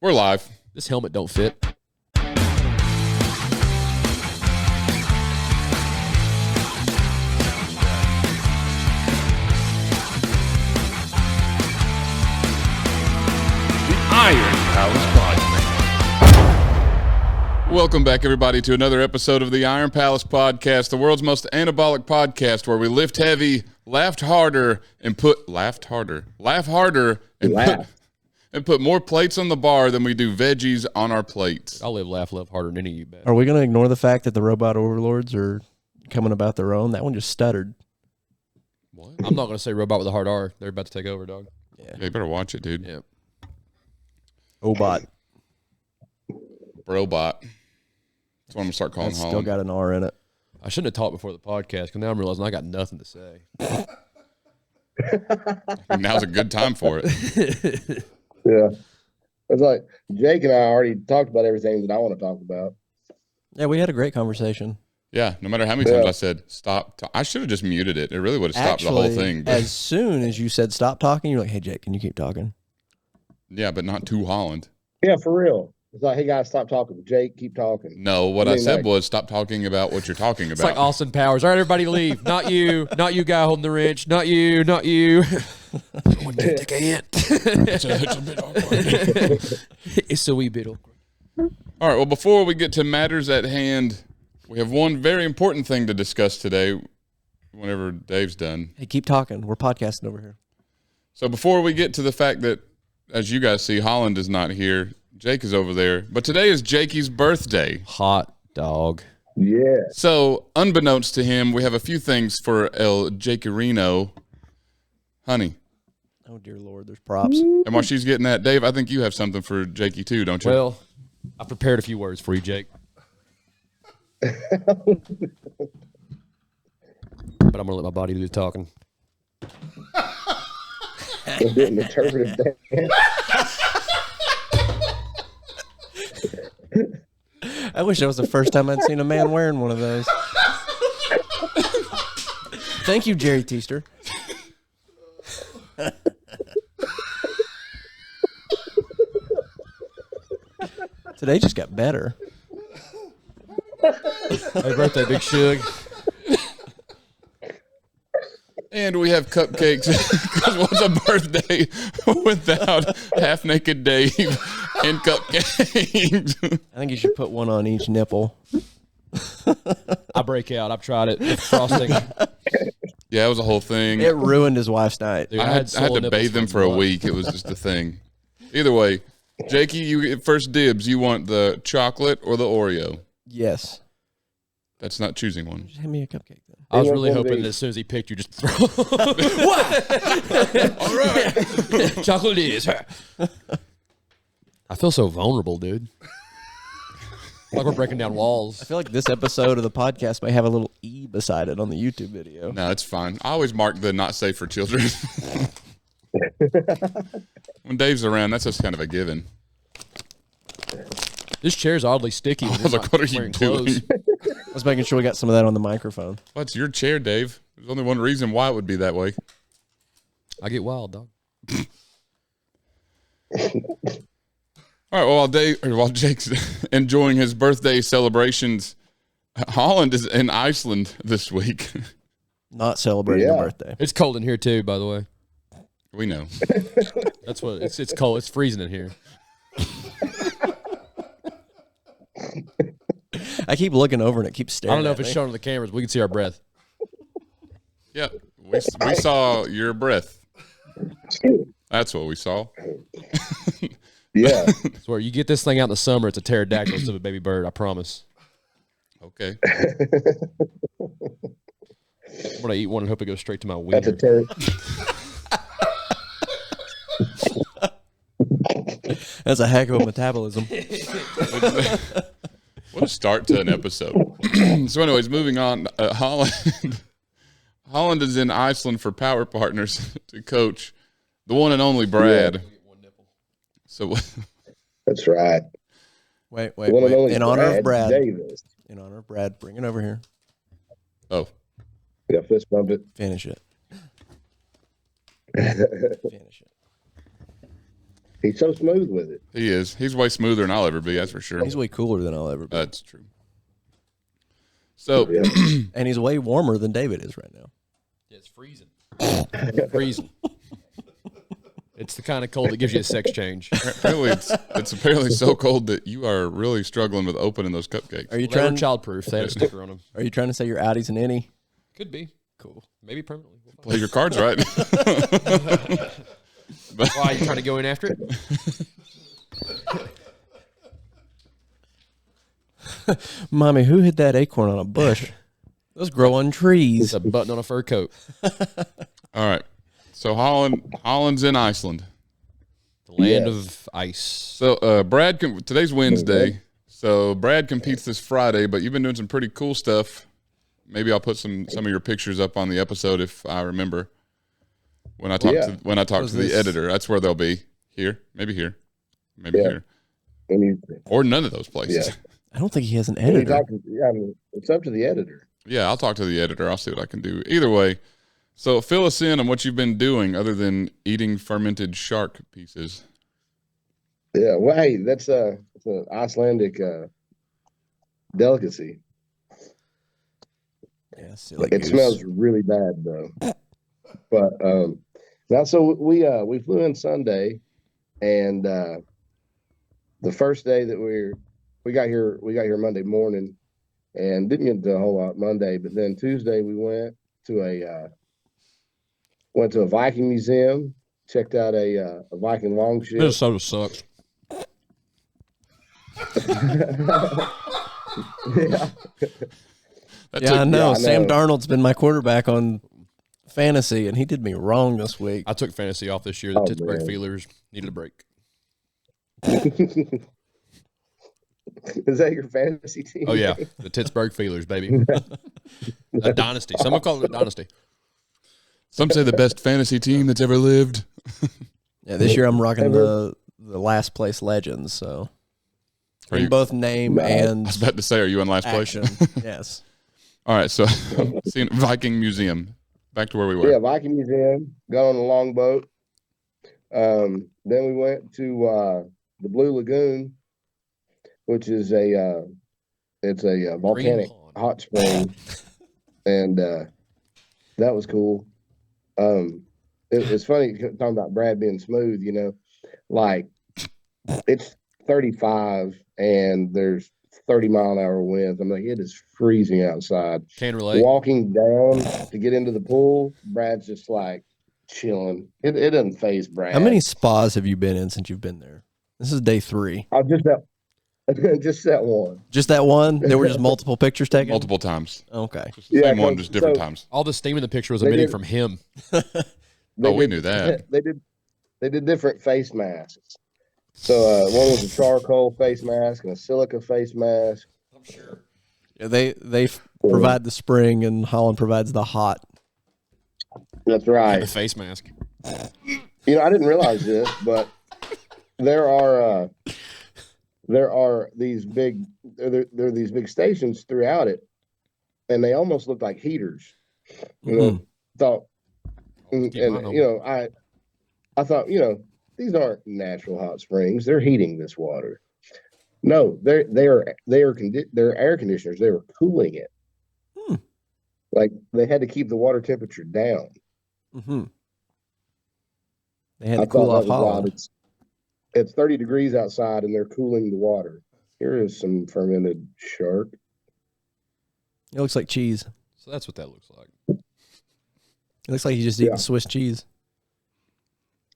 We're live. This helmet don't fit. The Iron Palace Podcast. Welcome back, everybody, to another episode of the Iron Palace Podcast, the world's most anabolic podcast where we lift heavy, laugh harder, and put more plates on the bar than we do veggies on our plates. I'll laugh harder than any of you, bet. Are we going to ignore the fact that the robot overlords are coming about their own? That one just stuttered. What? I'm not going to say robot with a hard R. They're about to take over, dog. Yeah. You better watch it, dude. Yeah. Obot. Brobot. That's what I'm going to start calling That's Holland. still got an R in it. I shouldn't have talked before the podcast because now I'm realizing I got nothing to say. Now's a good time for it. Yeah. It's like Jake and I already talked about everything that I want to talk about. Yeah, we had a great conversation. Yeah, no matter how many times I said stop. I should have just muted it. It really would have stopped the whole thing. But, as soon as you said stop talking, you're like, hey, Jake, can you keep talking? yeah, but not to Holland. Yeah, for real. It's like, hey, guys, stop talking. Jake, keep talking. No, what I said was stop talking about what you're talking about. It's like Austin Powers. All right, everybody leave. Not you guy holding the wrench. Not you. Someone can take a hint. It's a bit awkward. It's a wee bit awkward. All right, well, before we get to matters at hand, we have one very important thing to discuss today whenever Dave's done. Hey, keep talking. We're podcasting over here. So before we get to the fact that, as you guys see, Holland is not here, Jake is over there, but today is Jakey's birthday. Hot dog. Yeah. So, unbeknownst to him, we have a few things for El Jakerino. Honey. Oh, dear Lord, there's props. And while she's getting that, Dave, I think you have something for Jakey too, don't you? Well, I prepared a few words for you, Jake. But I'm going to let my body do the talking. We're doing interpretive dance. I wish that was the first time I'd seen a man wearing one of those. Thank you, Jerry Teaster. Today just got better. Happy birthday, Big Shug. And we have cupcakes because what's a birthday without half-naked Dave and cupcakes? I think you should put one on each nipple. I break out. I've tried it. The frosting. Yeah, it was a whole thing. It ruined his wife's night. Dude, I had to bathe them for a week. It was just a thing. Either way, Jakey, you get first dibs. You want the chocolate or the Oreo? Yes. That's not choosing one. Just hand me a cupcake then. I was really hoping that as soon as he picked you, just throw. What? All right. Chocolate it is. I feel so vulnerable, dude. Like we're breaking down walls. I feel like this episode of the podcast may have a little E beside it on the YouTube video. No, it's fine. I always mark the not safe for children. When Dave's around, that's just kind of a given. This chair's oddly sticky. I was like, what are you doing? I was making sure we got some of that on the microphone. Well, it's your chair, Dave. There's only one reason why it would be that way. I get wild, dog. All right, well, while Jake's enjoying his birthday celebrations, Holland is in Iceland this week. Not celebrating a birthday. It's cold in here too, by the way. We know. That's what it's cold. It's freezing in here. I keep looking over and it keeps staring. I don't know at if it's me. shown on the cameras. But we can see our breath. Yeah, we saw your breath. That's what we saw. Yeah. I swear, you get this thing out in the summer, it's a pterodactyl instead of a baby bird. I promise. Okay. I'm gonna eat one and hope it goes straight to my That's a wiener. That's a heck of a metabolism. What a start to an episode. So anyways, moving on. Holland is in Iceland for Power Partners to coach the one and only Brad. Yeah. So That's right. Wait. The one and only In honor of Brad. Davis. In honor of Brad, bring it over here. Oh, Yeah, fist bump it. Finish it. Finish it. He's so smooth with it. He is. He's way smoother than I'll ever be. That's for sure. He's way cooler than I'll ever be. That's true. So, Yeah. And he's way warmer than David is right now. Yeah, it's freezing. Freezing. It's the kind of cold that gives you a sex change. apparently it's apparently so cold that you are really struggling with opening those cupcakes. Are you They're trying? childproof. They had a sticker on them. Are you trying to say your outies and any? Could be. Cool. Maybe permanently. We'll Play your cards right. Why, you trying to go in after it? Mommy, who hid that acorn on a bush? Those grow on trees. It's a button on a fur coat. All right. So Holland's in Iceland. The land Yes. of ice. So Brad, today's Wednesday. So Brad competes this Friday, but you've been doing some pretty cool stuff. Maybe I'll put some of your pictures up on the episode if I remember. When I talk to the editor, that's where they'll be. Here, maybe here, or none of those places. Yeah. I don't think he has an When you editor. talk to- yeah, I mean, it's up to the editor. Yeah, I'll talk to the editor. I'll see what I can do. Either way, so fill us in on what you've been doing other than eating fermented shark pieces. Yeah, well, hey, that's it's an Icelandic delicacy. Yeah, silly It goose. smells really bad though. But now, so we flew in Sunday, and the first day that we got here Monday morning, and didn't get to a whole lot Monday. But then Tuesday we went to a Viking museum, checked out a Viking longship. Minnesota sucks. Yeah. I know. I Sam know. Darnold's been my quarterback on fantasy, and he did me wrong this week. I took fantasy off this year. The Oh, Pittsburgh man. Feelers needed a break. Is that your fantasy team? Oh, yeah. The Pittsburgh Feelers, baby. A dynasty. Some would call it a dynasty. Some say the best fantasy team that's ever lived. Yeah, this year I'm rocking the last place legends. So Are in you- both name and I was about to say, are you in last action. place? Yes. All right, so seeing Viking Museum. Back to where we were. Yeah, Viking Museum. Got on a longboat. Then we went to the Blue Lagoon, which is a volcanic pond. hot spring, and that was cool. It's funny talking about Brad being smooth. You know, like it's 35 and there's 30-mile-an-hour winds. I'm like, it is freezing outside. Can relate. Walking down to get into the pool, Brad's just like chilling. It doesn't phase Brad. How many spas have you been in since you've been there? This is day 3. I just that one. Just that one? There were just multiple pictures taken? Multiple times. Okay. Just the same Yeah, one, just different so- times. All the steam in the picture was They emitting did- from him. Oh, we knew that. They did different face masks. So one was a charcoal face mask and a silica face mask. Yeah, they provide the spring, and Holland provides the hot. That's The right. face mask. You know, I didn't realize this, but there are these big there are these big stations throughout it, and they almost look like heaters. You know, thought, and Keep mine on. you know, I thought, you know, these aren't natural hot springs. They're heating this water. No, they're air conditioners. They were cooling it. Like they had to keep the water temperature down. Mm-hmm. They had I to cool thought off that was wild. Holland. It's 30 degrees outside and they're cooling the water. Here is some fermented shark. It looks like cheese. So that's what that looks like. It looks like he's just eating Yeah. Swiss cheese.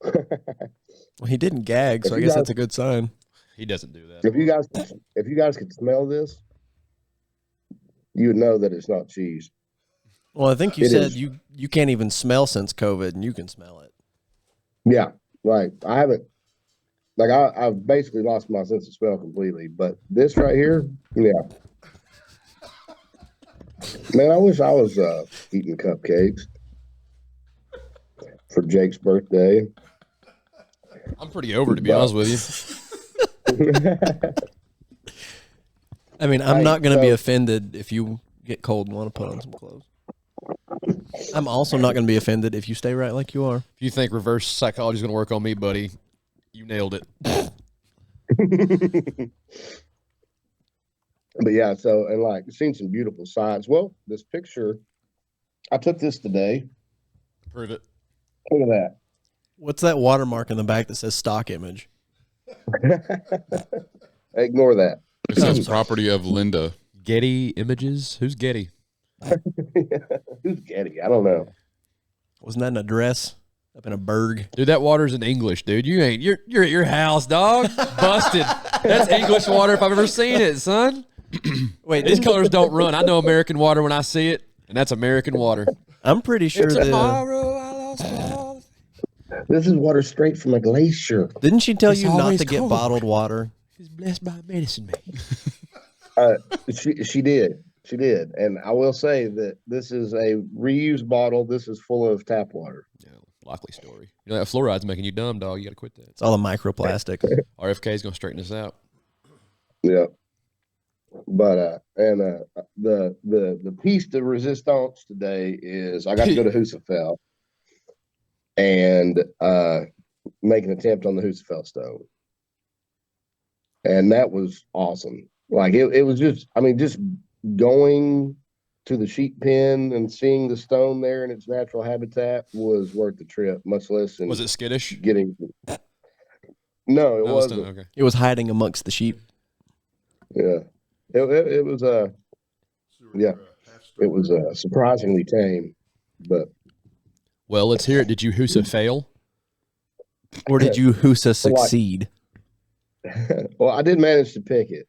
Well, he didn't gag, so If I you guess guys- that's a good sign. He doesn't do that. If you guys could smell this, you would know that it's not cheese. Well, I think you It said is. you can't even smell since COVID, and you can smell it. Yeah, right. I haven't. Like I've basically lost my sense of smell completely. But this right here, yeah. Man, I wish I was eating cupcakes for Jake's birthday. I'm pretty over it, to be honest with you. I mean, I'm Right, not going to be so- offended if you get cold and want to put on some clothes. I'm also not going to be offended if you stay right like you are. If you think reverse psychology is going to work on me, buddy, You nailed it. But yeah, so and like seen some beautiful sights. Well, this picture, I took this today. Prove it. Look at What's that watermark in the back that says stock image? that. Ignore that. It says property of Linda. Getty Images. Who's Getty? Who's Getty? I don't know. Wasn't that an address up in a burg? Dude, that water's in English, dude. You're at your house, dog. Busted. That's English water if I've ever seen it, son. Wait, These colors don't run. I know American water when I see it, and that's American water. I'm pretty sure that. Tomorrow I lost all. This is water straight from a glacier. Didn't she tell It's you not always to get cold. bottled water? He's blessed by medicine man. She did, and I will say that this is a reused bottle. This is full of tap water. Yeah, likely story. You know that fluoride's making you dumb, dog. You got to quit that. It's all the microplastic. RFK is gonna straighten us out. Yeah, but the piece de resistance today is I got to go to Husafell and make an attempt on the Husafell stone, and that was awesome. Like it was just, I mean, just going to the sheep pen and seeing the stone there in its natural habitat was worth the trip, much less than Was it skittish? getting. No, it No, wasn't. still- okay. It was hiding amongst the sheep. Yeah, it was yeah, it was surprisingly tame, but Well, let's hear it. Did you Husa fail? Or did you Husa succeed? well, I did manage to pick it,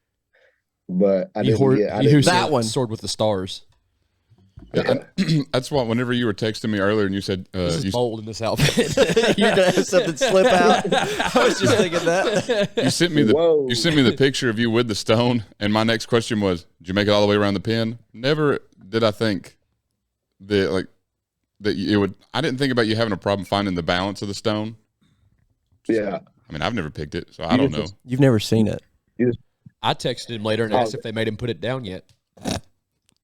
but I didn't get. I You didn't, Husa That one. Sword with the stars. Yeah, that's why whenever you were texting me earlier and you said This is you, bold in this outfit. You're gonna have something slip out. I was just thinking that. you sent me Whoa. the picture of you with the stone, and my next question was, did you make it all the way around the pin? Never did I think that it would. I didn't think about you having a problem finding the balance of the stone. yeah, I mean, I've never picked it, so I don't know. You've never seen it. I texted him later and asked if they made him put it down yet.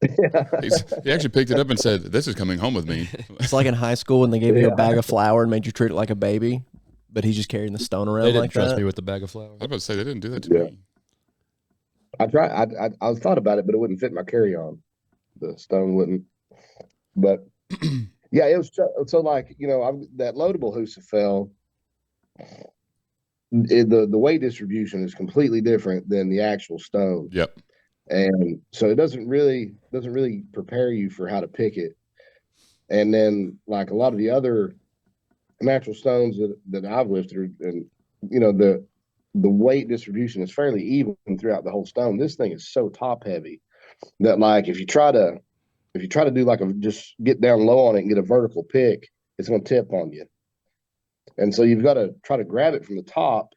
He actually picked it up and said, "This is coming home with me." It's like in high school when they gave you a bag of flour and made you treat it like a baby, but he's just carrying the stone around They didn't like trust that. me with the bag of flour. I was about to say they didn't do that to Yeah. me. I tried. I thought about it, but it wouldn't fit my carry-on. The stone wouldn't. But yeah, it was so like that loadable Husafell. The weight distribution is completely different than the actual stone. Yep. And so it doesn't really prepare you for how to pick it. And then like a lot of the other natural stones that I've lifted, and the weight distribution is fairly even throughout the whole stone. This thing is so top heavy that like if you try to do like just get down low on it and get a vertical pick, it's going to tip on you. And so you've got to try to grab it from the top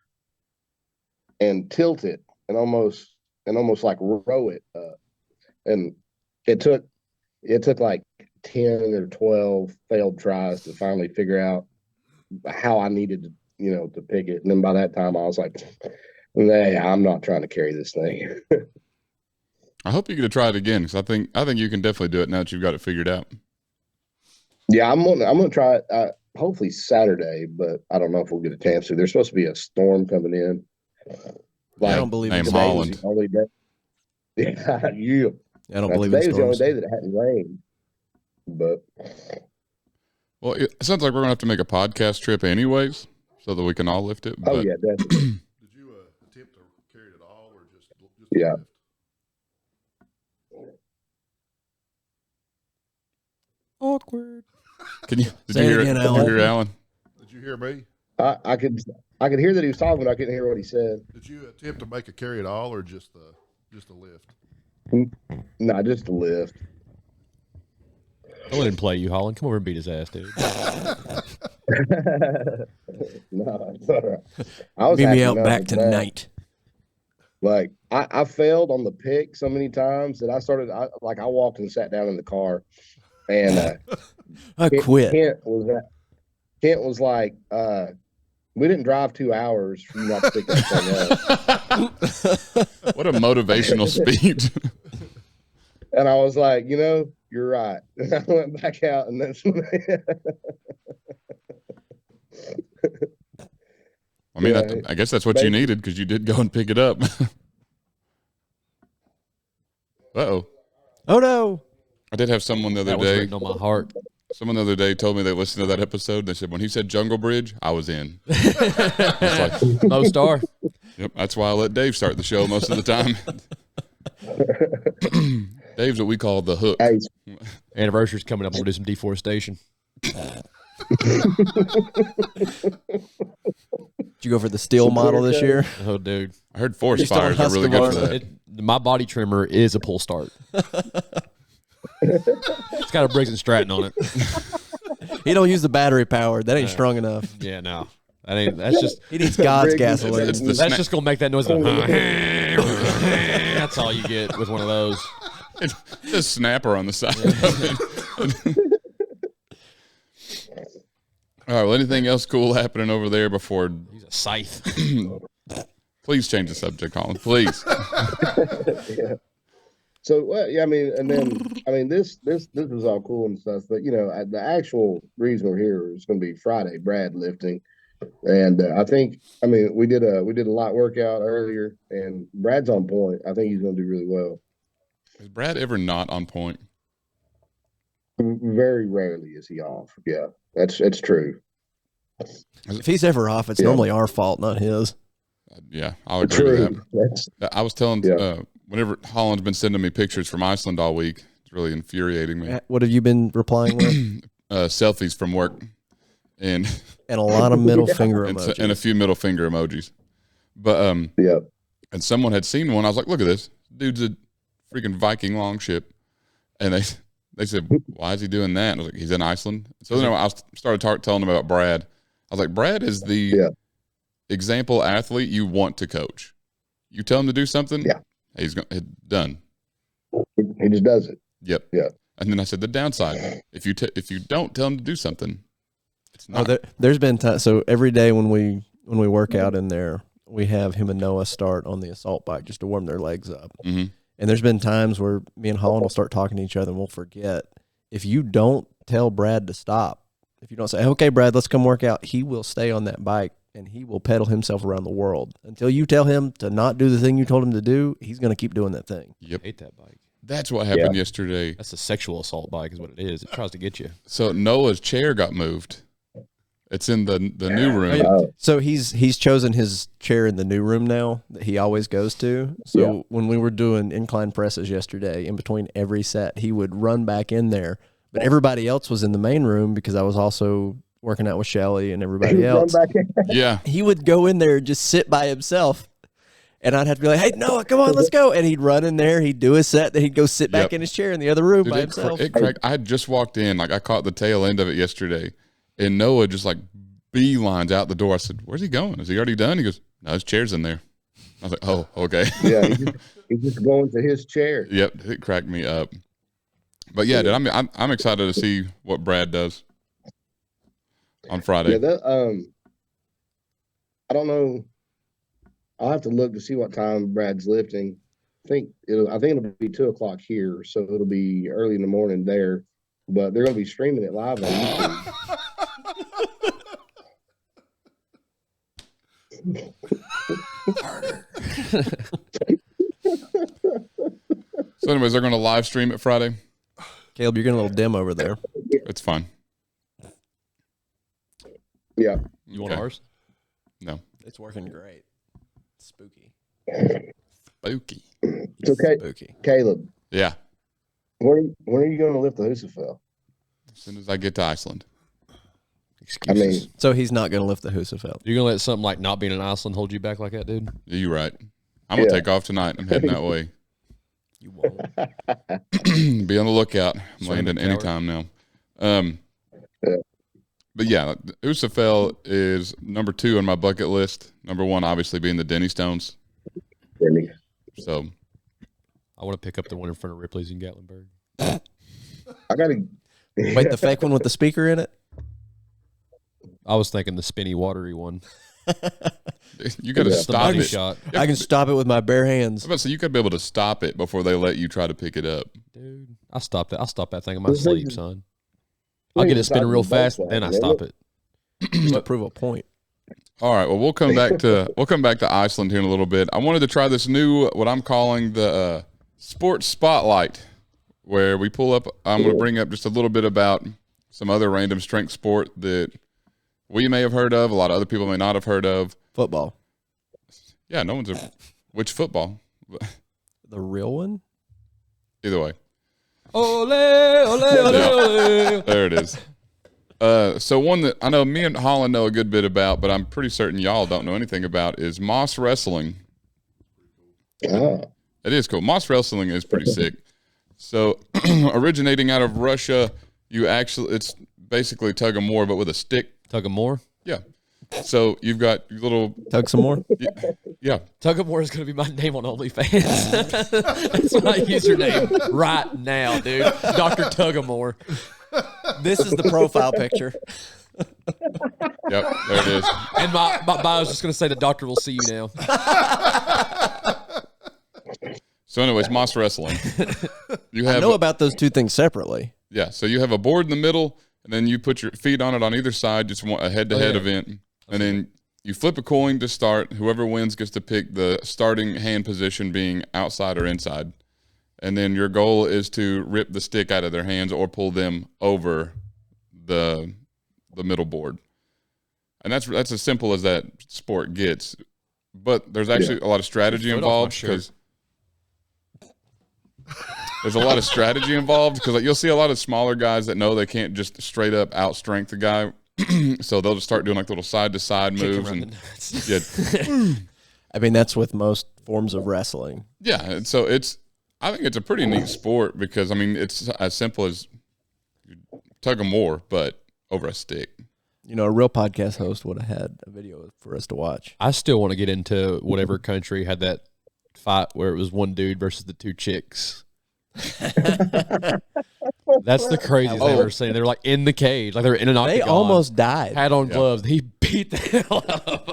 and tilt it and almost like row it up. And it took like 10 or 12 failed tries to finally figure out how I needed to pick it. And then by that time I was like, nah, I'm not trying to carry this thing. I hope you get to try it again because I think you can definitely do it now that you've got it figured out. Yeah, I'm gonna try it hopefully Saturday, but I don't know if we'll get a chance to. There's supposed to be a storm coming in. I don't believe in Name today Holland. was the only day. Yeah, yeah. I don't believe in Today was the only storms. day that it hadn't rained. But Well, it sounds like we're gonna have to make a podcast trip anyways, so that we can all lift it. oh But yeah, definitely. Did you attempt to carry it at all, or just Yeah. lift? Awkward. did you Say it hear again, Did you Alan. hear Alan? Did you hear me? I could hear that he was talking, but I couldn't hear what he said. Did you attempt to make a carry at all, or just a lift? No, just a lift. Don't let him play you, Holland. Come over and beat his ass, dude. No, it's all right. I was Meet me acting out up back with that. tonight. Like I failed on the pick so many times that I walked and sat down in the car, and I quit. Kent was like, we didn't drive 2 hours for you not to pick that thing up. What a motivational speech. And I was like, you're right. And I went back out, and that's when I mean, Yeah. I guess that's what you needed because you did go and pick it up. Uh-oh. Oh no! I did have someone the other That was day. written on my heart. Someone the other day told me they listened to that episode. They said when he said Jungle Bridge, I was in. It's like, Mo Star. yep, that's why I let Dave start the show most of the time. Dave's what we call the hook. Hey, Anniversary's coming up. We'll do some deforestation. Did you go for the steel model this year? Oh, dude. I heard forest You still fires are really good for that. My body trimmer is a pull start. It's got a Briggs and Stratton on it. He don't use the battery powered. That ain't strong enough. Yeah, no. That's just He needs God's gasoline. It's the that's snap. just gonna make that noise. That's all you get with one of those. It's a snapper on the side of it. All right. Well, anything else cool happening over there before? He's a scythe. Please change the subject, Colin. Please. yeah. So, well, yeah, I mean, and then, I mean, this is all cool and stuff, but the actual reason we're here is going to be Friday, Brad lifting, and I think, I mean, we did a light workout earlier, and Brad's on point. I think he's going to do really well. Is Brad ever not on point? Very rarely is he off. Yeah, it's true. If he's ever off, it's normally our fault, not his. Yeah, I'll agree with That's that. I was telling, whenever Holland's been sending me pictures from Iceland all week, it's really infuriating me. What have you been replying with? Selfies from work, and And a lot of middle finger emojis. and a few middle finger emojis. But yeah. and someone had seen one. I was like, look at this dude's a freaking Viking longship, and they said, why is he doing that? And I was like, he's in Iceland. So then I started telling them about Brad. I was like, Brad is the example athlete you want to coach. You tell him to do something, he's done. He just does it. Yep. Yeah. And then I said the downside: if you don't tell him to do something, it's not. There's been time. So every day when we work out in there, we have him and Noah start on the assault bike just to warm their legs up. Mm-hmm. And there's been times where me and Holland will start talking to each other and we'll forget. If you don't tell Brad to stop, if you don't say, okay, Brad, let's come work out, he will stay on that bike and he will pedal himself around the world. Until you tell him to not do the thing you told him to do, he's going to keep doing that thing. Yep. I hate that bike. That's what happened yesterday. That's a sexual assault bike is what it is. It tries to get you. So Noah's chair got moved. It's in the new room. So he's chosen his chair in the new room now that he always goes to. So when we were doing incline presses yesterday, in between every set, he would run back in there. But everybody else was in the main room because I was also working out with Shelly and everybody else. Yeah. He would go in there and just sit by himself. And I'd have to be like, hey, Noah, come on, let's go. And he'd run in there. He'd do his set. Then he'd go sit back in his chair in the other room by himself. I had just walked in. Like I caught the tail end of it yesterday. And Noah just like beelines out the door. I said, where's he going? Is he already done? He goes, no, his chair's in there. I was like, oh, okay. Yeah, he's just going to his chair. Yep, it cracked me up. But yeah, dude, I'm excited to see what Brad does on Friday. Yeah, I don't know. I'll have to look to see what time Brad's lifting. I think it'll be 2:00 here, so it'll be early in the morning there. But they're going to be streaming it live on YouTube. So anyways, they're going to live stream it Friday. Caleb, you're getting a little dim over there. It's fine. Yeah. You want Okay. ours? No. It's working great. Spooky. Spooky. It's okay. Spooky. Caleb, Yeah. when are you going to lift the Husafel? As soon as I get to Iceland. Excuses. So he's not going to lift the Husafeld. You're going to let something like not being in Iceland hold you back like that, dude? Yeah, you're right. I'm going to take off tonight. I'm heading that way. You won't. Be on the lookout. I'm Swing landing the tower. anytime now. But yeah, Usafel is number 2 on my bucket list. Number 1, obviously, being the Denny Stones. So I want to pick up the one in front of Ripley's in Gatlinburg. I got to Wait, the fake one with the speaker in it? I was thinking the spinny, watery one. you got to The stop money it. shot. I can stop it with my bare hands. I was about to say, you got to be able to stop it before they let you try to pick it up. Dude, I'll stop that thing in my sleep, son. I'll get it spinning real fast, then I stop it. Just to prove a point. All right. Well, we'll come back to Iceland here in a little bit. I wanted to try this new, what I'm calling the sports spotlight, where we pull up. I'm going to bring up just a little bit about some other random strength sport that we may have heard of, a lot of other people may not have heard of. Football. Yeah, no one's which football? The real one? Either way. Ole, ole, ole, ole. There it is. So one that I know me and Holland know a good bit about, but I'm pretty certain y'all don't know anything about is moss wrestling. Ah. It is cool. Moss wrestling is pretty sick. So originating out of Russia, it's basically tug of war, but with a stick. Tug of war? Yeah. So you've got your little Tug some more? yeah. Tug of war is going to be my name on OnlyFans. That's my username right now, dude. Dr. Tugamore. This is the profile picture. Yep, there it is. And my bio's just going to say the doctor will see you now. So anyways, moss wrestling. You I have know about those two things separately. yeah, so you have a board in the middle, and then you put your feet on it on either side, just a head-to-head event. And then you flip a coin to start. Whoever wins gets to pick the starting hand position being outside or inside. And then your goal is to rip the stick out of their hands or pull them over the middle board. And that's as simple as that sport gets. But there's actually a lot of strategy involved because there's a lot of strategy involved because you'll see a lot of smaller guys that know they can't just straight up outstrength the guy. So they'll just start doing like little side to side moves and yeah. I mean, that's with most forms of wrestling. Yeah, and so I think it's a pretty neat sport because I mean it's as simple as tug of war, but over a stick. You know, a real podcast host would have had a video for us to watch. I still want to get into whatever country had that fight where it was one dude versus the two chicks. That's the craziest I've ever seen. They were like in the cage, like they were in an octagon. They almost died. Had on gloves. He beat the hell out of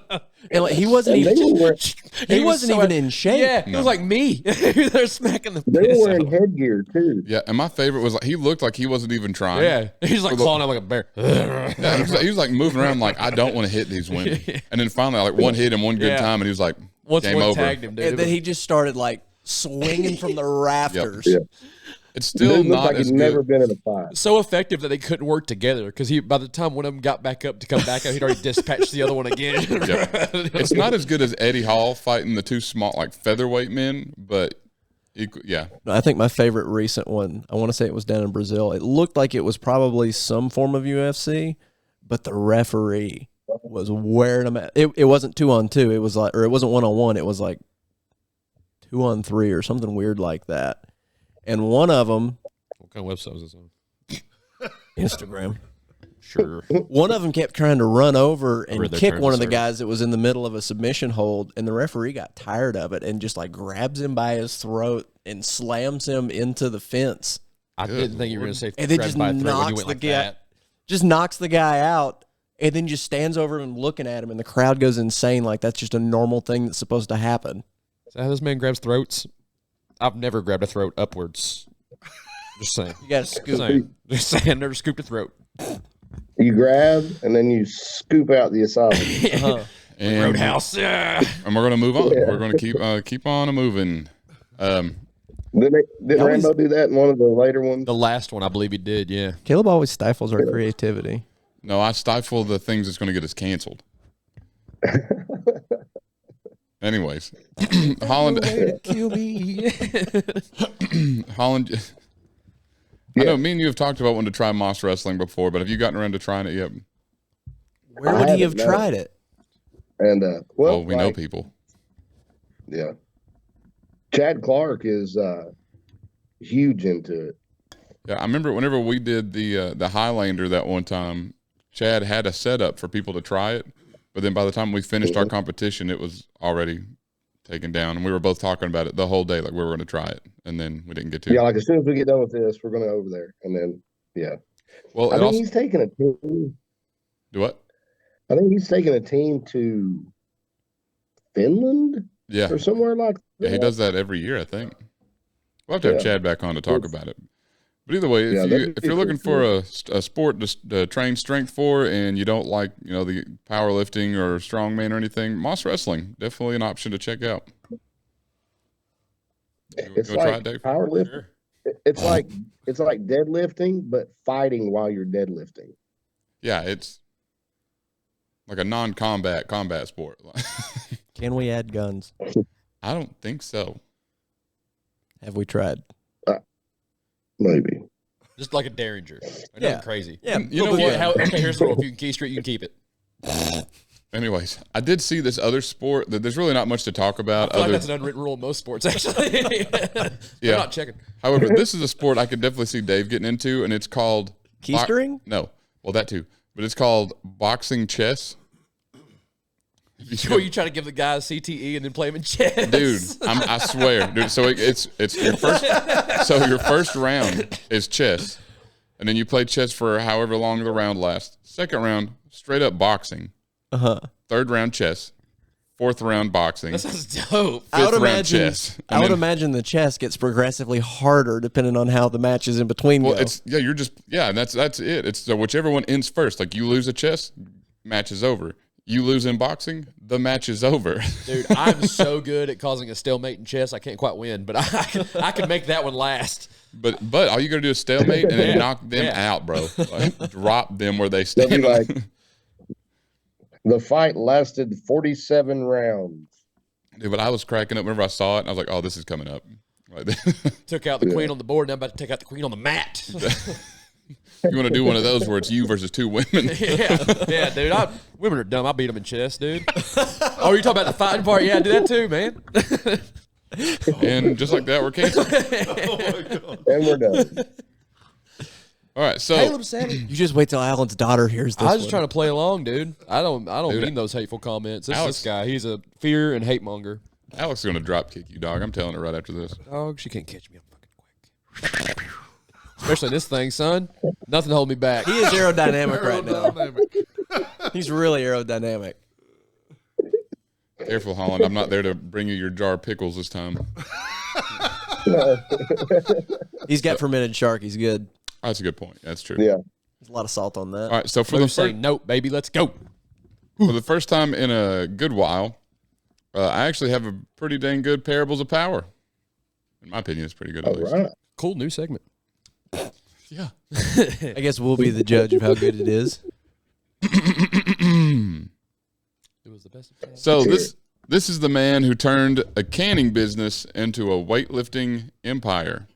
them. And like, he wasn't even in shape. Yeah, he was like me. They're smacking the They were piss wearing out of him. headgear too. Yeah, and my favorite was like he looked like he wasn't even trying. Yeah, he's like clawing out like a bear. Yeah, he was like moving around like I don't want to hit these women. And then finally like one hit and one good time and he was like Once game one over. tagged him, dude. And then he just started like swinging from the rafters. Yeah. It's still Dude looked not like as he'd good. never been in a fight. so effective that they couldn't work together because by the time one of them got back up to come back out, he'd already dispatched the other one again. Yeah. It's not as good as Eddie Hall fighting the two small like featherweight men, but yeah. I think my favorite recent one, I want to say it was down in Brazil. It looked like it was probably some form of UFC, but the referee was wearing them out. It wasn't 2-on-2. It was like, or it wasn't 1-on-1. It was like 2-on-3 or something weird like that. And one of them, What kind of website was this on? Instagram. Sure. One of them kept trying to run over and read their kick terms one of of the service. guys that was in the middle of a submission hold, and the referee got tired of it and just like grabs him by his throat and slams him into the fence. I didn't think you were going to say And then grabbed just by a throat when you knocks went the like guy, that. just knocks the guy out, and then just stands over him looking at him, and the crowd goes insane like that's just a normal thing that's supposed to happen. Is that how this man grabs throats? I've never grabbed a throat upwards. Just saying. You got to scoop. Just saying. Never scooped a throat. You grab and then you scoop out the esophagus. And, Roadhouse. Yeah. and we're gonna move on. We're gonna keep on moving. Did Rambo do that in one of the later ones? The last one, I believe he did. Yeah. Caleb always stifles our creativity. No, I stifle the things that's gonna get us canceled. Anyways, Holland. Kill me. Holland. I know me and you have talked about wanting to try moss wrestling before, but have you gotten around to trying it yet? Where would he have tried it? And Well, we know people. Yeah. Chad Clark is huge into it. Yeah, I remember whenever we did the Highlander that one time, Chad had a setup for people to try it, but then by the time we finished our competition, it was already taken down, and we were both talking about it the whole day, like we were going to try it, and then we didn't get to. Yeah, like as soon as we get done with this, we're going to over there, and then Well, I think he's taking a team. Do what? I think he's taking a team to Finland, Yeah, or somewhere like that. yeah, he does that every year, I think. We'll have to have Chad back on to talk about it. But either way, Yeah, that'd if be you're looking pretty for a sport to train strength for, and you don't like the powerlifting or strongman or anything, Moss Wrestling definitely an option to check out. It's You wanna try like it, Dave? powerlifting. It's like deadlifting, but fighting while you're deadlifting. Yeah, it's like a non-combat sport. Can we add guns? I don't think so. Have we tried? Maybe. Just like a Derringer. Yeah. Crazy. Yeah. You know what? Okay, here's the rule. If you can key street, you can keep it. Anyways, I did see this other sport that there's really not much to talk about. I feel like that's an unwritten rule in most sports, actually. Yeah. I'm not checking. However, this is a sport I could definitely see Dave getting into, and it's called Keystering? No, well that too, but it's called boxing chess. Sure, you try to give the guy a CTE and then play him in chess. Dude, I swear, dude. So it's your first. So your first round is chess, and then you play chess for however long the round lasts. Second round, straight up boxing. Third round, chess. Fourth round, boxing. That sounds dope. Fifth round, chess. I would imagine the chess gets progressively harder depending on how the matches in between Well, go. that's it. It's so whichever one ends first. Like you lose a chess, match is over. You lose in boxing, the match is over. Dude, I'm so good at causing a stalemate in chess. I can't quite win, but I can make that one last. But all you got to do is stalemate and then knock them out, bro. Like, drop them where they They'll be stand. like, the fight lasted 47 rounds. Dude, but I was cracking up whenever I saw it, and I was like, "Oh, this is coming up." Like, Took out the queen on the board, now I'm about to take out the queen on the mat. you want to do one of those where it's you versus two women? yeah, dude. Women are dumb. I beat them in chess, dude. Oh, you talking about the fighting part? Yeah, I do that too, man. And just like that, we're canceled. And we're done. All right, so Caleb said it. You just wait till Alan's daughter hears this. I was just trying to play along, dude. I don't Dude, mean those hateful comments. This Alex- guy, he's a fear and hate monger. Alex is going to drop kick you, dog. I'm telling her right after this. Dog, she can't catch me. I'm fucking quick. Especially this thing, son. Nothing to hold me back. He is aerodynamic right now. He's really aerodynamic. Careful, Holland. I'm not there to bring you your jar of pickles this time. He's got fermented shark. He's good. Oh, that's a good point. That's true. Yeah. There's a lot of salt on that. All right, so for Blue the saying, nope, baby, let's go. first time in a good while, I actually have a pretty dang good Parables of Power. In my opinion, it's pretty good at All least. right. Cool new segment. Yeah. I guess we'll be the judge of how good it is. It was the best. So this is the man who turned a canning business into a weightlifting empire.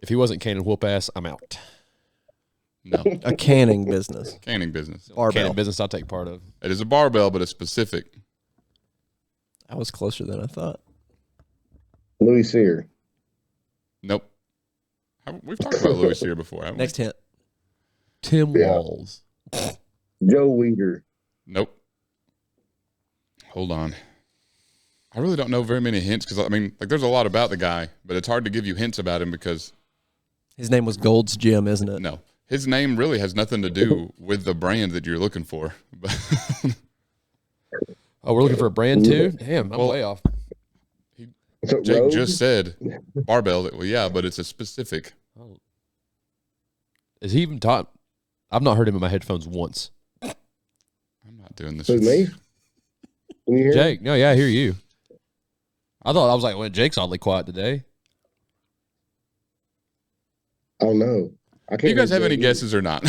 If he wasn't cannon whoop ass, I'm out. No, A canning business. canning business. Barbell. Cannon business I'll take part of. It is a barbell, but it's specific. I was closer than I thought. Louis Cyr. Nope. We've talked about Louis Cyr before, haven't we? Next hint. Tim Yeah. Walls. Joe Weider. Nope. Hold on. I really don't know very many hints because, I mean, like, there's a lot about the guy, but it's hard to give you hints about him because, His name was Gold's Gym, isn't it? no, his name really has nothing to do with the brand that you're looking for. But Oh, we're looking for a brand too? Damn, I'm way off. So Jake Rogue? just said barbell. Well, yeah, but it's a specific. Is he even taught? I've not heard him in my headphones once. I'm not doing this. Who's me? Can you hear me? Jake, no, yeah, I hear you. I was like, well, Jake's oddly quiet today. Oh no. I can't Do you guys hear have any Jake. guesses or not?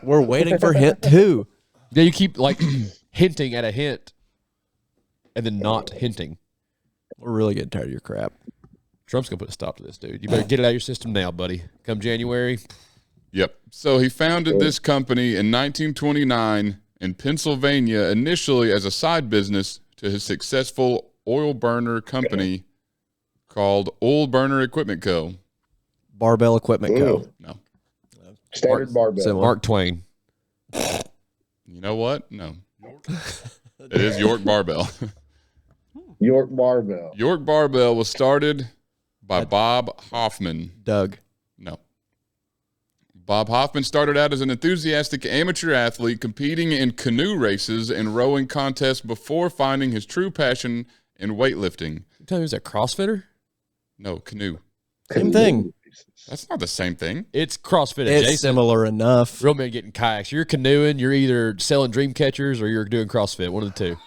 We're waiting for hint 2. Yeah, you keep like hinting at a hint and then not hinting. We're really getting tired of your crap. Trump's gonna put a stop to this, dude. You better get it out of your system now, buddy. Come January. Yep. So he founded this company in 1929 in Pennsylvania, initially as a side business to his successful oil burner company called Oil Burner Equipment Co. Barbell Equipment Co. No. Standard barbell. Similar. Mark Twain. You know what? No. It is York Barbell. York barbell. York Barbell was started by Bob Hoffman. Doug. No. Bob Hoffman started out as an enthusiastic amateur athlete competing in canoe races and rowing contests before finding his true passion in weightlifting. You tell me he was a CrossFitter? No, canoe. Same thing. That's not the same thing. It's CrossFit It's adjacent. similar enough. Real men getting kayaks. You're canoeing. You're either selling dream catchers or you're doing CrossFit. One of the two.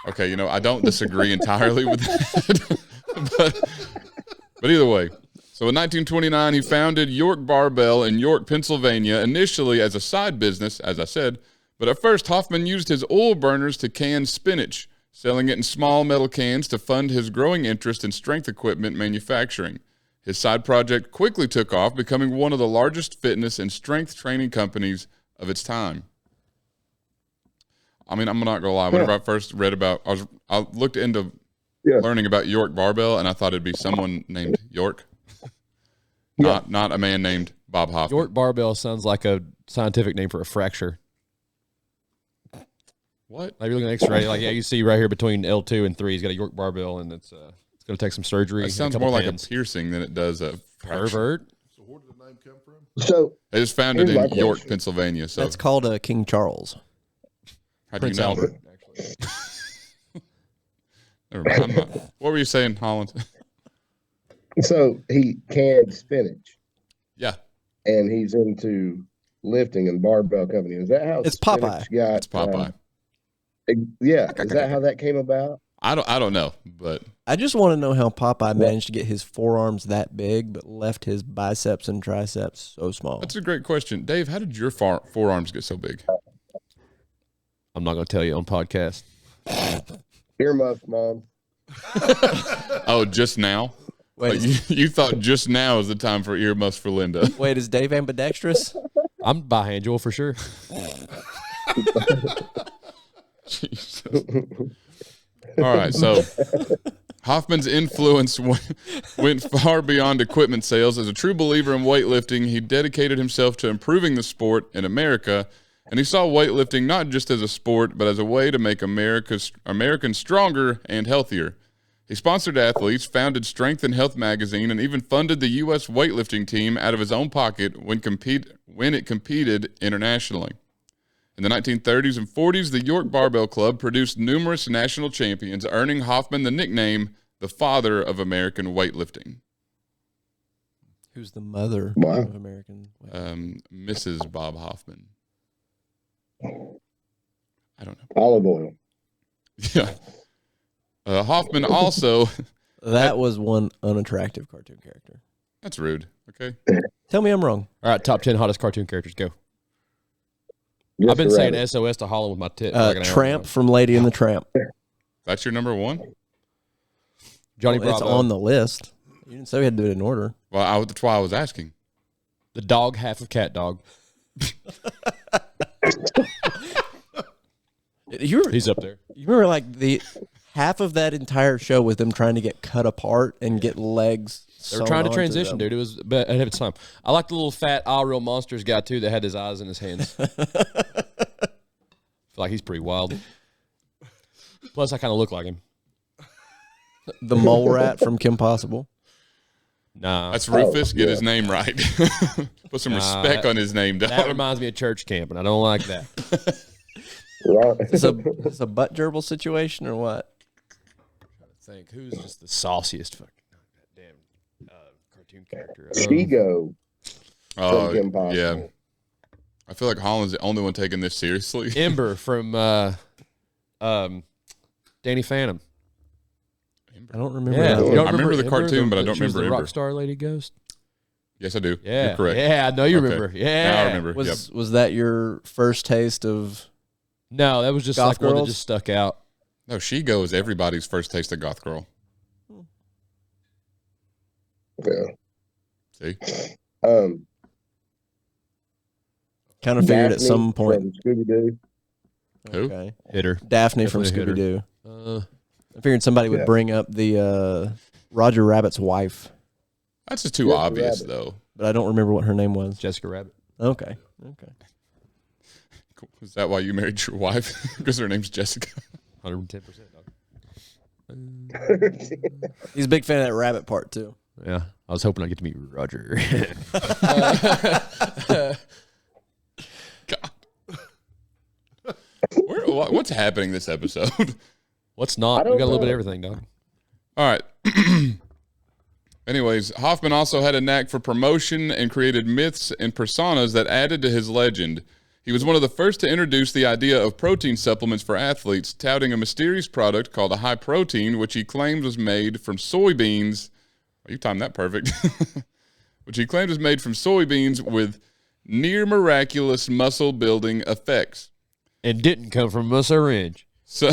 Okay, I don't disagree entirely with that. but either way. So in 1929, he founded York Barbell in York, Pennsylvania, initially as a side business, as I said. But at first, Hoffman used his oil burners to can spinach, selling it in small metal cans to fund his growing interest in strength equipment manufacturing. His side project quickly took off, becoming one of the largest fitness and strength training companies of its time. I mean, I'm not gonna lie. Whenever I first read about, I looked into learning about York Barbell, and I thought it'd be someone named York, not a man named Bob Hoffman. York Barbell sounds like a scientific name for a fracture. What? Like you're looking at X-ray, like you see right here between L2 and 3, he's got a York Barbell, and it's going to take some surgery. It sounds more like a piercing than it does a pervert. So where did the name come from? So It was founded Here's my in York, question. Pennsylvania. So That's called a King Charles. how do you Prince know? Albert, actually. Never mind. I'm not. What were you saying, Holland? he canned spinach, Yeah, and he's into lifting and barbell company. Is that how It's spinach Popeye. got? it's Popeye. Yeah, is that how that came about? I don't know, but I just want to know how Popeye managed to get his forearms that big, but left his biceps and triceps so small. that's a great question, Dave. How did your forearms get so big? I'm not going to tell you on podcast. Earmuffs, Mom. Oh, just now? Wait, Like, you thought just now is the time for earmuffs for Linda? wait, is Dave ambidextrous? I'm bihandual for sure. Jesus. All right, so Hoffman's influence went far beyond equipment sales. As a true believer in weightlifting, he dedicated himself to improving the sport in America, and he saw weightlifting not just as a sport, but as a way to make Americans stronger and healthier. He sponsored athletes, founded Strength and Health magazine, and even funded the U.S. weightlifting team out of his own pocket when it competed internationally. In the 1930s and 40s, the York Barbell Club produced numerous national champions, earning Hoffman the nickname the father of American weightlifting. Who's the mother Wow. of American? Mrs. Bob Hoffman. I don't know. Olive oil. Yeah. Hoffman also, That was one unattractive cartoon character. that's rude. Okay. Tell me I'm wrong. All right, top 10 hottest cartoon characters. Go. Just I've been a saying rabbit. SOS to Holland with my tit. for like an hour Tramp now. from Lady and the Tramp. That's your number one? Johnny Well, it's Bravo. on the list. You didn't say we had to do it in order. Well, that's why I was asking. The dog, half of cat dog. He's up there. You remember like the half of that entire show was them trying to get cut apart and get legs. They were trying to transition, dude. It was ahead of its time. I like the little fat Real Monsters guy, too, that had his eyes in his hands. I feel like he's pretty wild. Plus, I kind of look like him. The mole rat from Kim Possible. Nah. That's Rufus. Get his name right. Put some respect on his name, dog. That reminds me of church camp, and I don't like that. Right. Is this a butt gerbil situation or what? Think who's just the sauciest fucking damn cartoon character? Chigo. Oh, Kim Possible. yeah. I feel like Holland's the only one taking this seriously. Ember from Danny Phantom. I don't remember. Yeah, that you one. don't I remember the Ember, cartoon, but I don't she was remember the Ember. rock star lady ghost. Yes, I do. Yeah, You're correct. Yeah, I know you Okay. remember. Yeah, Now I remember. Was that your first taste of? No, that was just Goth like one that girls? just stuck out. No, She Goes everybody's first taste of goth girl. Yeah. See? Kind of figured at Daphne some point. from Scooby-Doo. Who? Okay. Hitter. Daphne from Definitely a hitter. Scooby Doo. I figured somebody would Yeah. bring up the Roger Rabbit's wife, That's just too Yes, obvious, Rabbit. though. but I don't remember what her name was. Jessica Rabbit. Okay. Cool. Is that why you married your wife? Because her name's Jessica. 110%. He's a big fan of that rabbit part too. Yeah, I was hoping I'd get to meet Roger. God. What's happening this episode? What's not? We don't got a little bit know. of everything, dog. All right. Anyways, Hoffman also had a knack for promotion and created myths and personas that added to his legend. He was one of the first to introduce the idea of protein supplements for athletes, touting a mysterious product called a high protein, which he claimed was made from soybeans. You timed that perfect. Which he claimed was made from soybeans with near miraculous muscle building effects. And didn't come from a syringe. So,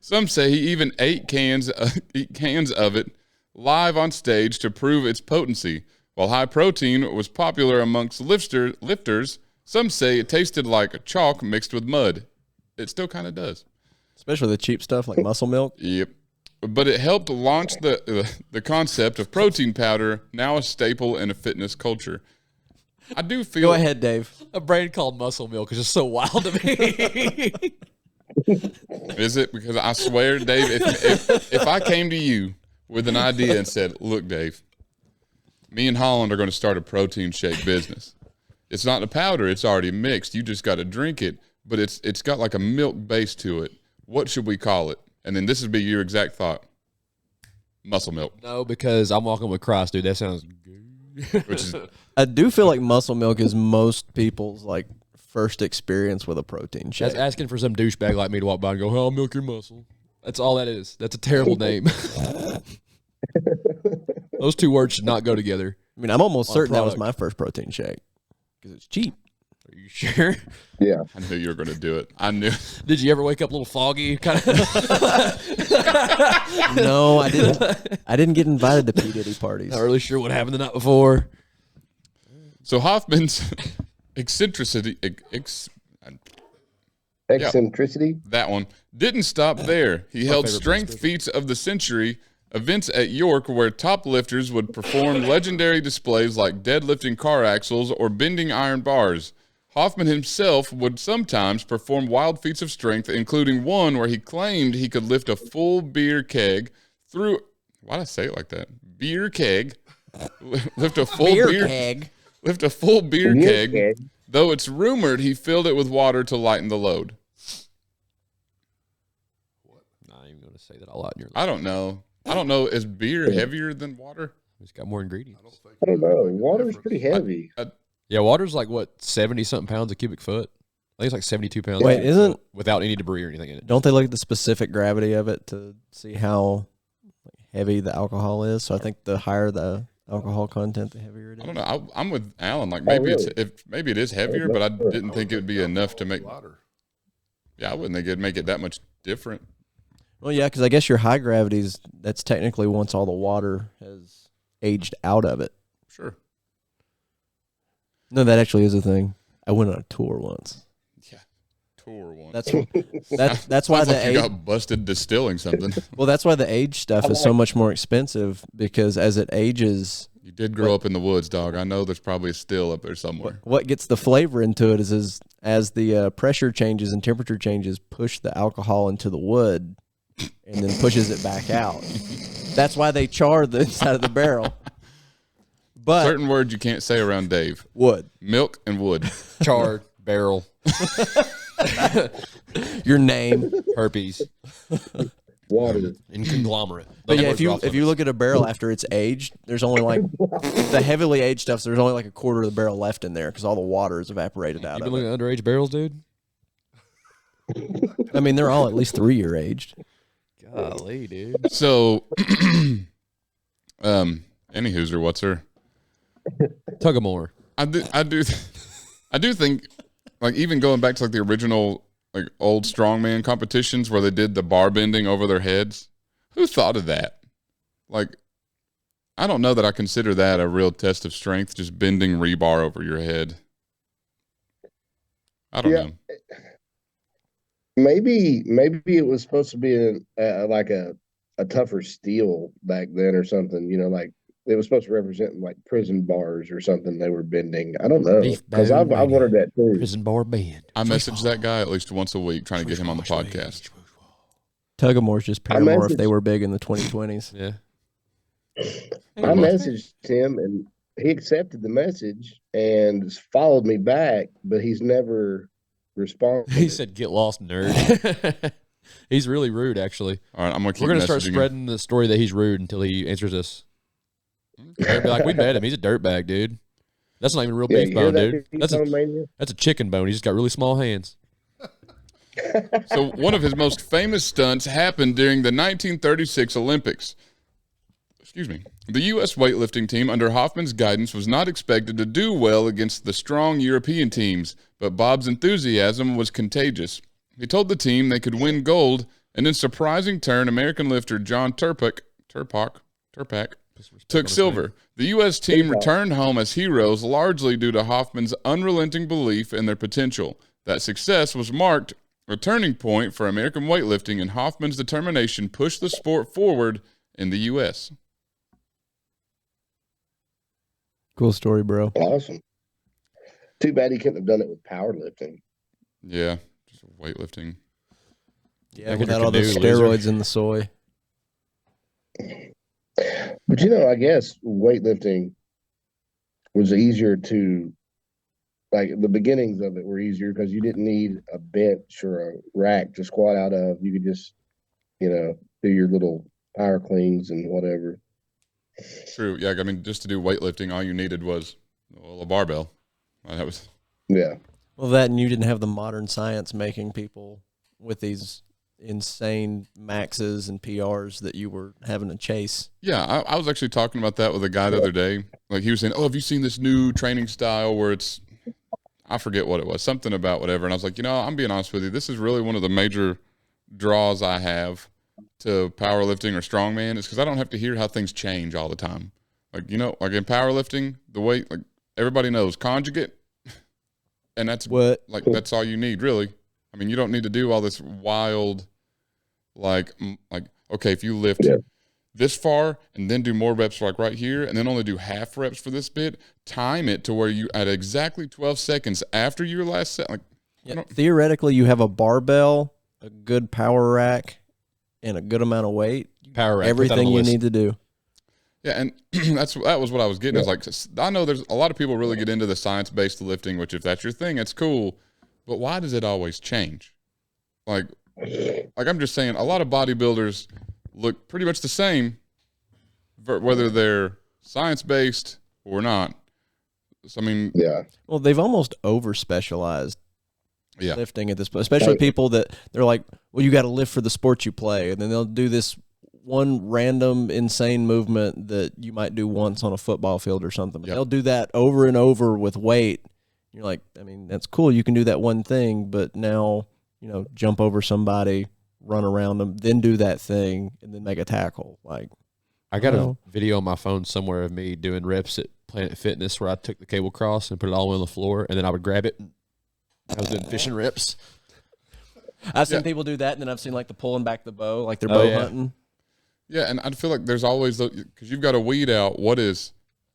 some say he even ate cans of it live on stage to prove its potency. While high protein was popular amongst lifters, some say it tasted like a chalk mixed with mud. It still kind of does. Especially the cheap stuff like muscle milk. Yep. But it helped launch the concept of protein powder, now a staple in a fitness culture. I do feel... Go ahead, Dave. A brand called Muscle Milk is just so wild to me. Is it? Because I swear, Dave, if I came to you with an idea and said, look, Dave, me and Holland are going to start a protein shake business. It's not a powder. It's already mixed. You just got to drink it, but it's got like a milk base to it. What should we call it? And then this would be your exact thought. Muscle milk. No, because I'm walking with Christ, dude. That sounds good. Which is, I do feel like muscle milk is most people's like first experience with a protein shake. That's asking for some douchebag like me to walk by and go, "Oh, I'll milk your muscle." That's all that is. That's a terrible name. Those two words should not go together. I mean, I'm almost certain that was product. my first protein shake because it's cheap. Are you sure? Yeah. I knew you were going to do it. I knew. Did you ever wake up a little foggy? Kind of. No, I didn't. I didn't get invited to P Diddy parties. Not really sure what happened the night before. So Hoffman's eccentricity, Eccentricity. that one, didn't stop there. He held favorite strength feats of the century events at York where top lifters would perform legendary displays like deadlifting car axles or bending iron bars. Hoffman himself would sometimes perform wild feats of strength, including one where he claimed he could lift a full beer keg through... Why did I say it like that? Beer keg. Lift a full beer keg. Lift a full beer Beer keg, keg. though it's rumored he filled it with water to lighten the load. Not even going to say that a lot in your life. I don't know. Is beer heavier than water? It's got more ingredients. I don't know. Water's pretty heavy. Yeah, water's like, what, 70-something pounds a cubic foot? I think it's like 72 pounds. a Wait, cubic isn't- foot without any debris or anything in it. Don't they look at the specific gravity of it to see how heavy the alcohol is? So I think the higher the alcohol content, the heavier it is. I don't know. I'm with Alan. Like maybe really? maybe it is heavier, but I didn't think it would be enough to make. Water. Yeah, I wouldn't think it'd make it that much different. Well, yeah, because I guess your high gravities, that's technically once all the water has aged out of it. Sure. No, that actually is a thing. I went on a tour once. Yeah. Tour one. That's that's why Sounds the like you age, got busted distilling something. well, that's why the age stuff is so much more expensive because as it ages, You did grow up in the woods, dog. I know there's probably a still up there somewhere. what gets the flavor into it is as the pressure changes and temperature changes, push the alcohol into the wood, and then pushes it back out. That's why they char the inside of the barrel. But Certain words you can't say around Dave. wood, Milk and wood. Charred, barrel, your name. herpes, Water. and conglomerate. But Those yeah, words are off if you limits. look at a barrel after it's aged, there's only like the heavily aged stuff. So there's only like a quarter of the barrel left in there because all the water is evaporated out You of been it. looking at underage barrels, dude? I mean, they're all at least 3-year aged. Golly, dude. So, any hooser, what's her? Tug-a-more. I do think, like even going back to like the original like old strongman competitions where they did the bar bending over their heads. Who thought of that? Like, I don't know that I consider that a real test of strength, just bending rebar over your head. I don't know. Maybe it was supposed to be like a tougher steel back then or something. You know, like it was supposed to represent like prison bars or something they were bending. I don't know Beef because bone I've wondered that too. Prison bar band. I message that guy at least once a week trying to get him on the podcast. Tug-a-more's just Paramore if messaged- they were big in the 2020s. Yeah. I messaged him and he accepted the message and followed me back, but he's never responded. He said, "Get lost, nerd." He's really rude, actually. All right, I'm gonna keep We're gonna start messaging him. spreading the story that he's rude until he answers us. They'd be like, we bet him. He's a dirtbag, dude. That's not even real Yeah, beef you hear bone, that, dude. Beef Bone Mania? That's a chicken bone. He's just got really small hands. So one of his most famous stunts happened during the 1936 Olympics. Excuse me. The U.S. weightlifting team under Hoffman's guidance was not expected to do well against the strong European teams, but Bob's enthusiasm was contagious. He told the team they could win gold, and in surprising turn, American lifter John Turpak took silver. The U.S. team returned home as heroes, largely due to Hoffman's unrelenting belief in their potential. That success was marked a turning point for American weightlifting, and Hoffman's determination pushed the sport forward in the U.S. Cool story, bro. Awesome. Too bad he couldn't have done it with powerlifting. Yeah, just weightlifting. Yeah, Back in without your all those canoe, steroids loser. in the soy. But I guess weightlifting was easier to, like, the beginnings of it were easier because you didn't need a bench or a rack to squat out of. You could just, do your little power cleans and whatever. True. Yeah, I mean, just to do weightlifting, all you needed was a barbell. That was. Yeah. Well, that and you didn't have the modern science making people with these insane maxes and PRs that you were having to chase. Yeah, I was actually talking about that with a guy the other day. Like, he was saying, "Oh, have you seen this new training style where it's?" I forget what it was, something about whatever. And I was like, I'm being honest with you. This is really one of the major draws I have to powerlifting or strongman is because I don't have to hear how things change all the time. Like, like in powerlifting, the weight, like everybody knows conjugate, and that's that's all you need, really. I mean, you don't need to do all this wild, like okay, if you lift this far and then do more reps like right here and then only do half reps for this bit, time it to where you at exactly 12 seconds after your last set. Like, theoretically, you have a barbell, a good power rack, and a good amount of weight. Power rack. Everything you need to do. Yeah, and that was what I was getting. Is like, I know there's a lot of people really get into the science-based lifting, which if that's your thing, it's cool. But why does it always change? Like I'm just saying, a lot of bodybuilders look pretty much the same, whether they're science-based or not. So, I mean, Well, they've almost over-specialized yeah, lifting at this point, especially people that they're like, well, you got to lift for the sport you play. And then they'll do this one random insane movement that you might do once on a football field or something. But they'll do that over and over with weight. You're like, I mean, that's cool. You can do that one thing, but now, jump over somebody, run around them, then do that thing, and then make a tackle. Like, I got a video on my phone somewhere of me doing reps at Planet Fitness where I took the cable cross and put it all on the floor, and then I would grab it. I was doing fishing rips. I've seen people do that, and then I've seen like the pulling back the bow, like they're bow hunting. Yeah, and I feel like there's always, because you've got to weed out what is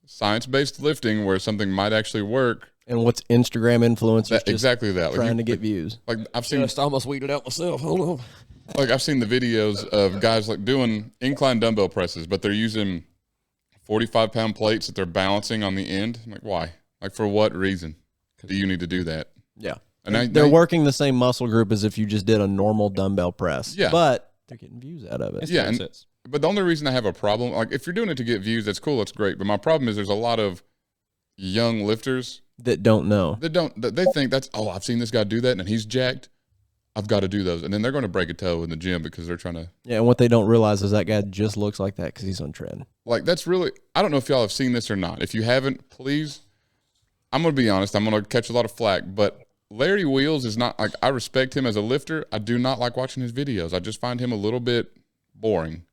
science-based lifting where something might actually work. And what's Instagram influencers just exactly that. trying to get views. Like I've seen, I almost weeded out myself. Hold on. like I've seen the videos of guys like doing incline dumbbell presses, but they're using 45-pound plates that they're balancing on the end. I'm like, why? Like, for what reason do you need to do that? Yeah. And they're working the same muscle group as if you just did a normal dumbbell press. Yeah. But they're getting views out of it. Yeah. But the only reason I have a problem, like if you're doing it to get views, that's cool, that's great. But my problem is there's a lot of young lifters that don't know. They think that's, I've seen this guy do that and he's jacked. I've got to do those. And then they're going to break a toe in the gym because they're trying to. Yeah, and what they don't realize is that guy just looks like that because he's on tread. Like, that's really, I don't know if y'all have seen this or not. If you haven't, please, I'm going to be honest, I'm going to catch a lot of flack, but Larry Wheels is not, like, I respect him as a lifter. I do not like watching his videos. I just find him a little bit boring.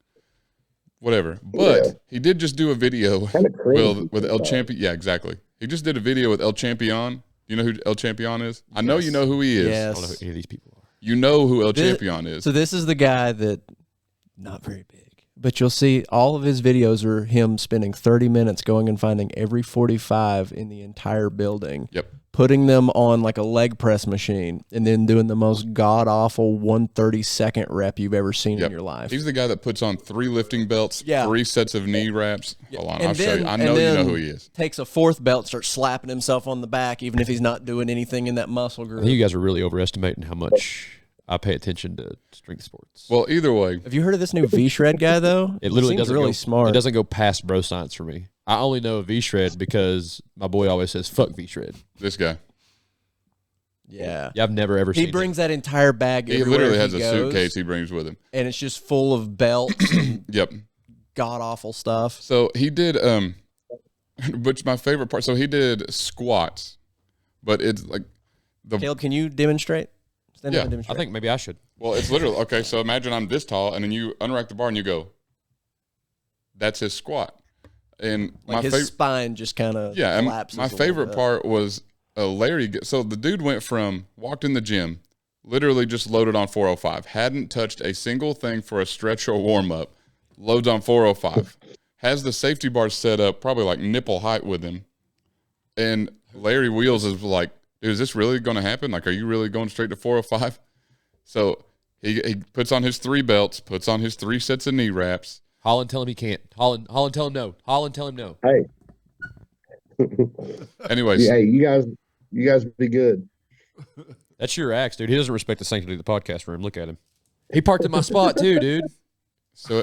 Whatever. But he did just do a video with El Champion. Yeah, exactly. He just did a video with El Champion. You know who El Champion is? I know you know who he is. Yes. I don't know who any of these people are. You know who El Champion is. So this is the guy that, not very big, but you'll see all of his videos are him spending 30 minutes going and finding every 45 in the entire building. Yep. Putting them on like a leg press machine and then doing the most god-awful 1/32 rep you've ever seen in your life. He's the guy that puts on 3 lifting belts, 3 sets of knee wraps. Hold on, I'll show you. I know you know who he is. Takes a 4th belt, starts slapping himself on the back even if he's not doing anything in that muscle group. I think you guys are really overestimating how much I pay attention to strength sports. Well, either way. Have you heard of this new V-Shred guy, though? It literally seems doesn't really go, smart. It doesn't go past bro science for me. I only know V-Shred because my boy always says, fuck V-Shred. This guy. Yeah. Yeah, I've never ever seen He brings that entire bag He everywhere literally has he a goes, suitcase he brings with him. and it's just full of belts and Yep. god-awful stuff. So he did, which my favorite part. So he did squats, but it's like Caleb, can you demonstrate? Stand Yeah, up and I demonstrate. think maybe I should. well, it's literally okay. So imagine I'm this tall, and then you unrack the bar and you go. That's his squat, and like his spine just kind of yeah. And collapses. my a little favorite bit. part was Larry. So the dude walked in the gym, literally just loaded on 405, hadn't touched a single thing for a stretch or warm up, loads on 405, has the safety bar set up probably like nipple height with him, and Larry Wheels is like, is this really going to happen? Like, are you really going straight to 405? So he puts on his 3 belts, puts on his 3 sets of knee wraps. Holland, tell him he can't. Holland, tell him no. Holland, tell him no. Hey, Anyways, hey, you guys be good. That's your axe, dude. He doesn't respect the sanctity of the podcast room. Look at him. He parked in my spot too, dude. so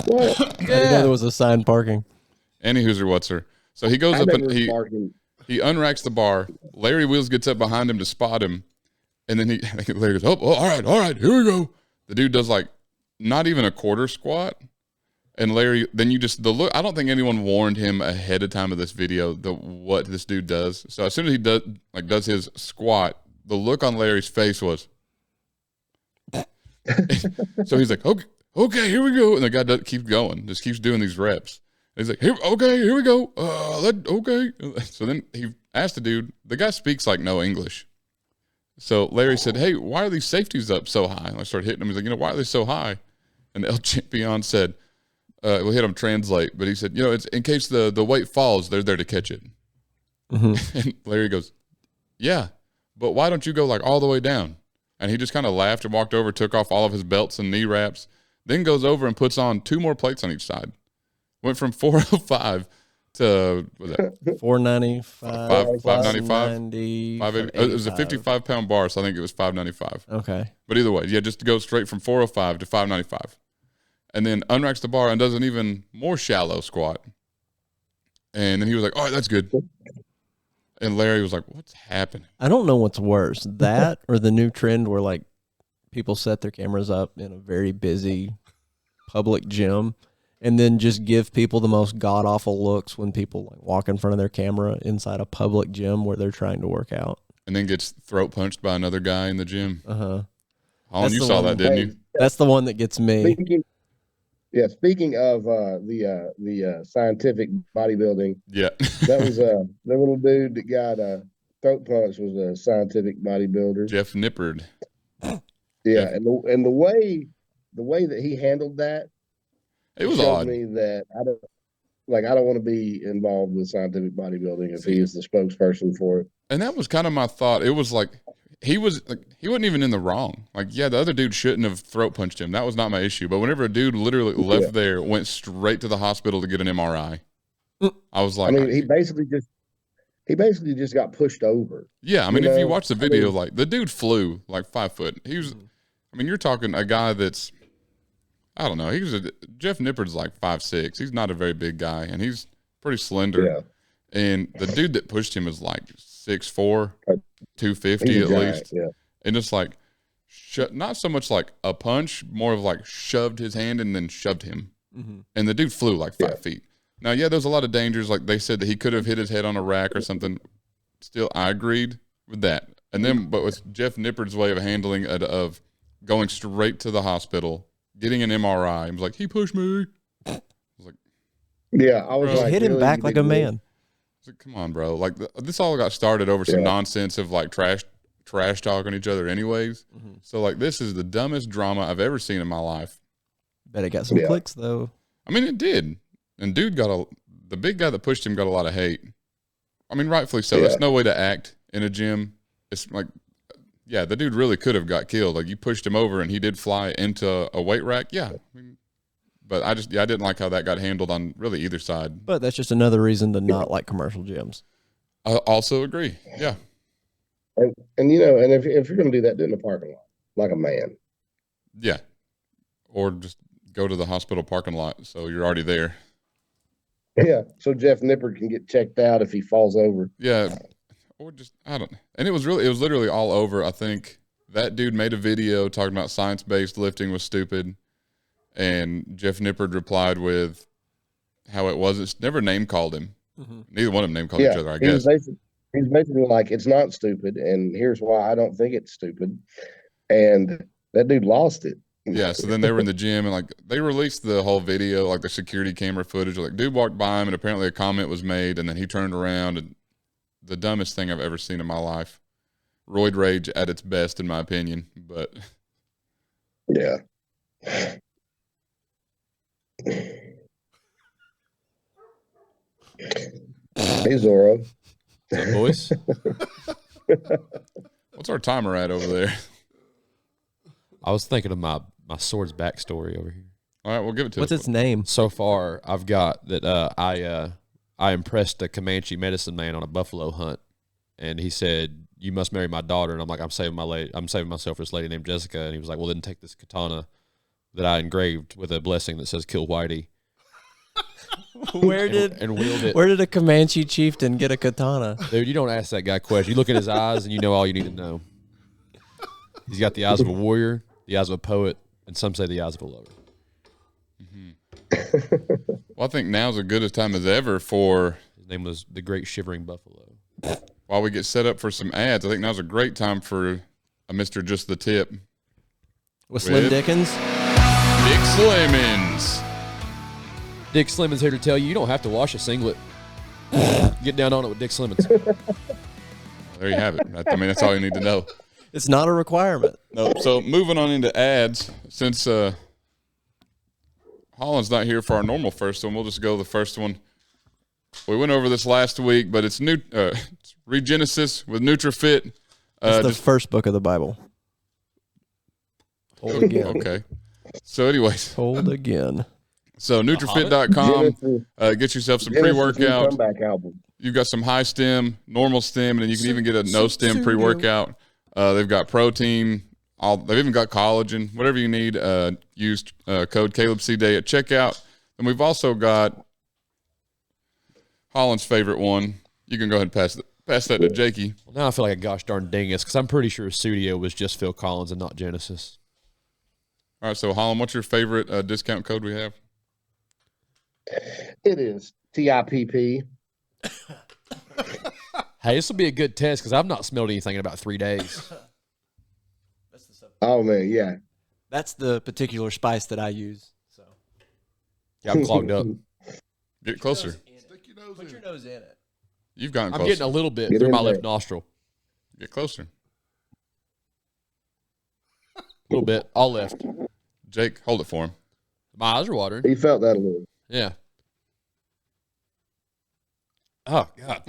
What? I didn't know there was assigned parking. Any Hoosier Whatser. So he goes I up never and he bargained. unracks the bar. Larry Wheels gets up behind him to spot him, and then Larry goes, "Oh, all right, here we go." The dude does like not even a quarter squat, and Larry. Then the look. I don't think anyone warned him ahead of time of this video what this dude does. So as soon as he does his squat, the look on Larry's face was. So he's like, okay, here we go, and the guy keeps going, just keeps doing these reps. He's like, here we go. Okay. So then he asked the dude, the guy speaks like no English. So Larry said, hey, why are these safeties up so high? And I started hitting him. He's like, why are they so high? And El Champion said, we'll hit him translate, but he said, it's in case the weight falls, they're there to catch it. Mm-hmm. And Larry goes, yeah, but why don't you go like all the way down? And he just kind of laughed and walked over, took off all of his belts and knee wraps, then goes over and puts on 2 more plates on each side. Went from 405 to, what was that? 495, 595? 580. It was a 55-pound bar, so I think it was 595. Okay. But either way, yeah, just to go straight from 405 to 595. And then unracks the bar and does an even more shallow squat. And then he was like, all right, that's good. And Larry was like, what's happening? I don't know what's worse, that or the new trend where like people set their cameras up in a very busy public gym and then just give people the most god awful looks when people like walk in front of their camera inside a public gym where they're trying to work out. And then gets throat punched by another guy in the gym. Uh-huh. Holland, you the saw one- that, didn't you? That's the one that gets me. Speaking of the scientific bodybuilding, Yeah. that was the little dude that got throat punch was a scientific bodybuilder. Jeff Nippard. Yeah, and the way that he handled that, It was showed odd. me that I don't want to be involved with scientific bodybuilding if he is the spokesperson for it. And that was kind of my thought. It was like he wasn't even in the wrong. Like, yeah, the other dude shouldn't have throat punched him. That was not my issue. But whenever a dude literally left there, went straight to the hospital to get an MRI, I was like, I mean, he basically just got pushed over. yeah. I mean, you if you know, watch the video, like the dude flew like 5 foot. He was, I mean, you're talking a guy that's, I don't know. Jeff Nippard's like 5'6". He's not a very big guy, and he's pretty slender. Yeah. And the dude that pushed him is like 6'4", He's 250 a at giant, least. yeah. And it's like, not so much like a punch, more of like shoved his hand and then shoved him. Mm-hmm. And the dude flew like 5 feet. Now, yeah, there's a lot of dangers. Like they said that he could have hit his head on a rack or something. Still, I agreed with that. And then, but with Jeff Nippard's way of handling it, of going straight to the hospital, getting an MRI, he was like, he pushed me. I was like, Yeah, I was Bro, like, Hit him really? back You like a didn't really- man. come on, bro. Like this all got started over some Yeah. nonsense of like trash talking each other anyways. Mm-hmm. So like this is the dumbest drama I've ever seen in my life. Bet it got some Yeah. clicks though. I mean, it did. And dude the big guy that pushed him got a lot of hate. I mean, rightfully so. Yeah. That's no way to act in a gym. It's like, yeah, the dude really could have got killed. Like you pushed him over and he did fly into a weight rack. Yeah. I mean, but I didn't like how that got handled on really either side. But that's just another reason to not like commercial gyms. I also agree. Yeah. And if you're gonna do that, do it in the parking lot, like a man. Yeah. Or just go to the hospital parking lot. So you're already there. Yeah, so Jeff Nipper can get checked out if he falls over. Yeah, or just I don't. And it was literally all over. I think that dude made a video talking about science-based lifting was stupid, and Jeff Nippard replied with how it wasn't. Never name called him. Neither one of them name called each other. I guess. He's basically like, it's not stupid, and here's why I don't think it's stupid. And that dude lost it. Yeah, so then they were in the gym and like they released the whole video, like the security camera footage. Like dude walked by him and apparently a comment was made, and then he turned around and the dumbest thing I've ever seen in my life. Roid rage at its best, in my opinion. But yeah. Hey Zorro. What's up, boys? what's our timer at over there? I was thinking of my sword's backstory over here. All right, we'll give it to What's us. its name? So far, I've got that I impressed a Comanche medicine man on a buffalo hunt, and he said, "You must marry my daughter." And I'm like, I'm saving myself for this lady named Jessica. And he was like, "Well, then take this katana that I engraved with a blessing that says Kill Whitey." Where and wield it. Where did a Comanche chieftain get a katana? Dude, you don't ask that guy questions. You look in his eyes and you know all you need to know. He's got the eyes of a warrior, the eyes of a poet, and some say the eyes of a lover. Well, I think now's as good a time as ever for. His name was the Great Shivering Buffalo. While we get set up for some ads, I think now's a great time for a Mr. Just the Tip. With Slim Dickens? Dick Slimmons. Dick Slimmons here to tell you don't have to wash a singlet. Get down on it with Dick Slimmons. There you have it. I mean, that's all you need to know. It's not a requirement. No, so moving on into ads, since Holland's not here for our normal first one, we'll just go the first one. We went over this last week, but it's new. It's Regenesis with NutraFit. It's the first book of the Bible. Told again. Okay. So, anyways, Told again. so NutraFit.com. Get yourself some pre-workout. Comeback album. You've got some high stem, normal stem, and then you can even get a no stem pre-workout. They've got protein. They've even got collagen. Whatever you need. Use code CalebCDay at checkout. And we've also got Holland's favorite one. You can go ahead and pass that to Jakey. Well, now I feel like a gosh darn dingus because I'm pretty sure Studio was just Phil Collins and not Genesis. All right, so Holland, what's your favorite discount code we have? It is TIPP. Hey, this will be a good test because I've not smelled anything in about 3 days. Oh man, yeah. That's the particular spice that I use. So Yeah, I'm clogged up. Get closer. Stick your nose put in. your nose in it. You've gotten I'm closer. getting a little bit Get through in my there. left nostril. Get closer. A little bit. All left. Jake, hold it for him. My eyes are watering. He felt that a little. Yeah. Oh, God.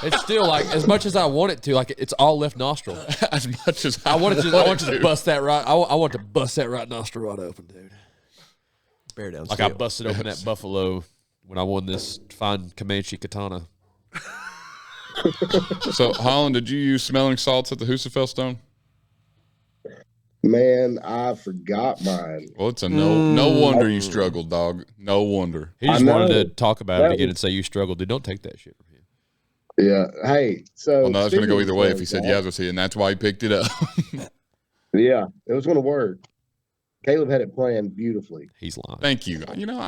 It's still like, as much as I want it to, like it's all left nostril. As much as I want you to bust that right. I want to bust that right nostril right open, dude. Bear down. Like I busted open that buffalo when I won this fine Comanche katana. So, Holland, did you use smelling salts at the Husafell Stone? Man, I forgot mine. Well, it's a no wonder you struggled, dog. No wonder. He just I wanted know. to talk about it That again was- and say you struggled, dude. Don't take that shit from him. Yeah. Hey, so Well, no, it's going to go either way if he speaking said of yes, and that's why he picked it up. that, yeah, it was going to work. Caleb had it planned beautifully. He's lying. Thank you. You know,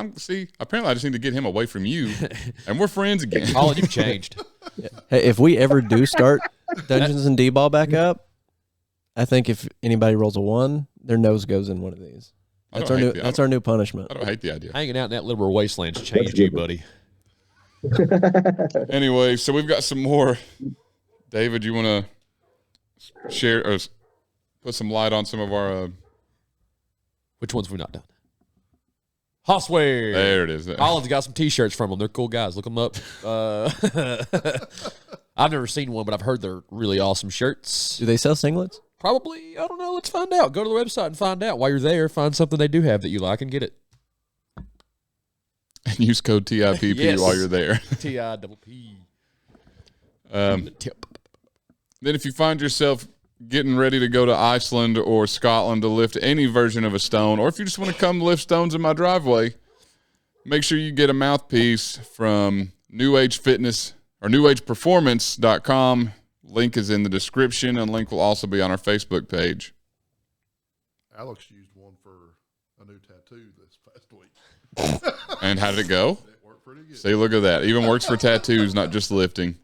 apparently I just need to get him away from you, and we're friends again. Colin, you've changed. Hey, if we ever do start Dungeons and D-Ball back up, I think if anybody rolls a 1, their nose goes in one of these. I That's don't our new. hate the- That's our new punishment. I don't hate the idea. Hanging out in that liberal wasteland's changed you, buddy. Anyway, so we've got some more. David, you want to share or put some light on some of our? Which ones have we not done? Hossware. There it is. Holland's got some T-shirts from them. They're cool guys. Look them up. I've never seen one, but I've heard they're really awesome shirts. Do they sell singlets? Probably. I don't know. Let's find out. Go to the website and find out. While you're there, find something they do have that you like and get it. And use code TIPP Yes. while you're there. TIPP. Tip. Then if you find yourself getting ready to go to Iceland or Scotland to lift any version of a stone, or if you just want to come lift stones in my driveway, make sure you get a mouthpiece from New Age Fitness or newageperformance.com. Link is in the description, and link will also be on our Facebook page. Alex used one for a new tattoo this past week. And how did it go? It worked pretty good. See, look at that. Even works for tattoos, not just lifting.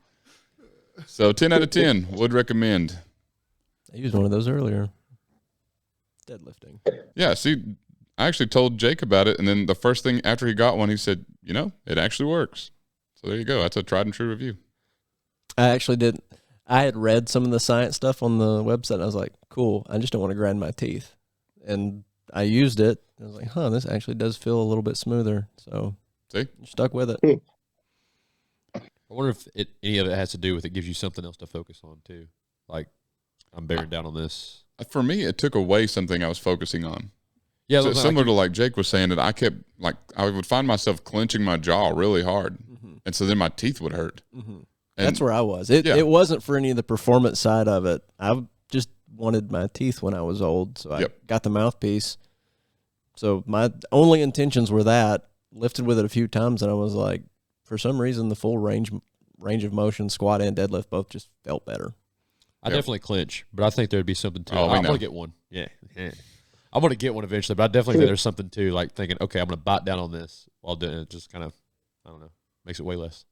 So 10 out of 10 would recommend. I used one of those earlier. Deadlifting. Yeah, see, I actually told Jake about it, and then the first thing after he got one, he said, it actually works. So there you go. That's a tried and true review. I actually didn't. I had read some of the science stuff on the website, and I was like, cool, I just don't want to grind my teeth. And I used it. I was like, this actually does feel a little bit smoother. So See? stuck with it. I wonder if any of it has to do with it gives you something else to focus on, too. Like, I'm bearing down on this. For me, it took away something I was focusing on. Yeah, So similar to like Jake was saying, that I kept, I would find myself clenching my jaw really hard. Mm-hmm. And so then my teeth would hurt. Mm-hmm. And That's where I was. It wasn't for any of the performance side of it. I just wanted my teeth when I was old, so I got the mouthpiece. So my only intentions were that. Lifted with it a few times, and I was like, for some reason, the full range of motion, squat and deadlift, both just felt better. I definitely clinch, but I think there'd be something too. Oh, I'm going to get one. Yeah. I'm going to get one eventually, but I definitely think there's something too, like thinking, okay, I'm going to bite down on this while doing it. Just kind of, I don't know, makes it weigh less.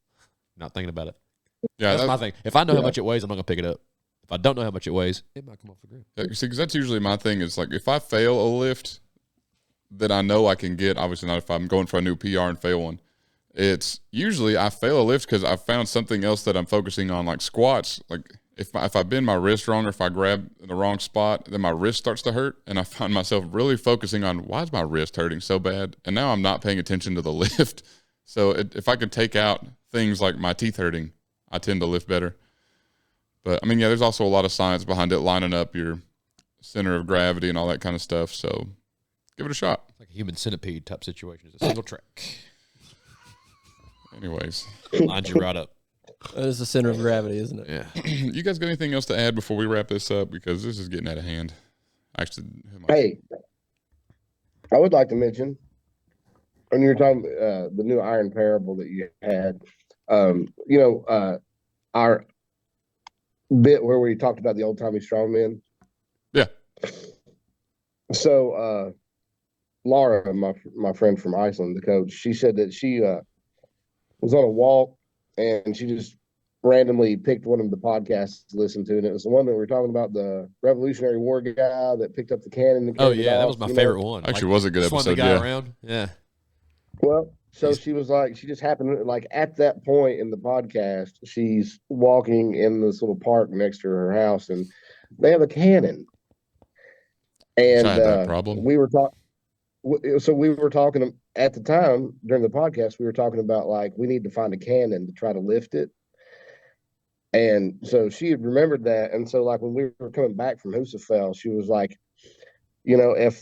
Not thinking about it. Yeah, that's my thing. If I know how much it weighs, I'm not going to pick it up. If I don't know how much it weighs, it might come off the ground. Yeah, see, because that's usually my thing is like if I fail a lift that I know I can get, obviously not if I'm going for a new PR and fail one. It's usually I fail a lift because I found something else that I'm focusing on, like squats. Like if I bend my wrist wrong or if I grab in the wrong spot, then my wrist starts to hurt. And I find myself really focusing on why is my wrist hurting so bad? And now I'm not paying attention to the lift. So if I could take out things like my teeth hurting, I tend to lift better. But, I mean, yeah, there's also a lot of science behind it, lining up your center of gravity and all that kind of stuff. So give it a shot. It's like a human centipede type situation. It's a single track. Anyways. Lines you right up. That is the center of gravity, isn't it? Yeah. You guys got anything else to add before we wrap this up? Because this is getting out of hand. Actually, hey, I would like to mention, when you were talking the new Iron Parable that you had, our bit where we talked about the old-timey strongmen. Yeah. So Laura, my friend from Iceland, the coach, she said that she was on a walk and she just randomly picked one of the podcasts to listen to, and it was the one that we were talking about, the Revolutionary War guy that picked up the cannon. And oh yeah, that was my favorite one. Actually, was a good episode. The guy around. Yeah. Well, so she was like, she just happened, like at that point in the podcast, she's walking in this little park next to her house, and they have a cannon. And that problem. we were talking. So we were talking at the time during the podcast. We were talking about like we need to find a cannon to try to lift it. And so she had remembered that, and so like when we were coming back from Husafell, she was like, if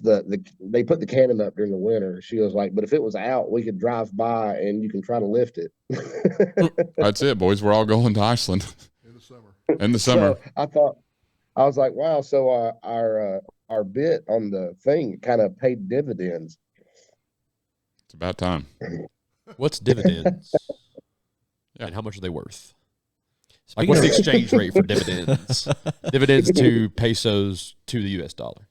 they put the cannon up during the winter, she was like, but if it was out, we could drive by and you can try to lift it. That's it, boys. We're all going to Iceland In the summer. in the summer. So I was like, wow. So our bit on the thing kind of paid dividends. It's about time. What's dividends? Yeah. And how much are they worth? Like, what's the exchange rate for dividends? Dividends to pesos to the U.S. dollar.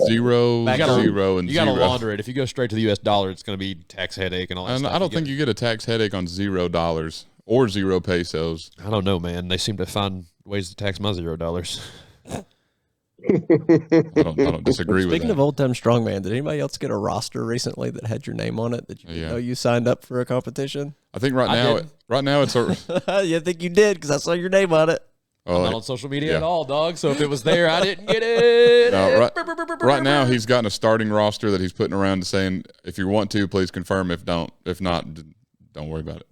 Zero, You gotta- zero, and You got to zero. launder it. If you go straight to the U.S. dollar, it's going to be tax headache and all that And stuff. I don't think you get a tax headache on $0 or 0 pesos. I don't know, man. They seem to find ways to tax my $0. I don't disagree with Speaking that. of old time strongman, did anybody else get a roster recently that had your name on it that you didn't know you signed up for a competition? I think right now it's a. You think you did because I saw your name on it. I'm not on social media yeah. at all, dog. So if it was there, I didn't get it. No, right now he's gotten a starting roster that he's putting around saying, if you want to, please confirm. If not, don't worry about it.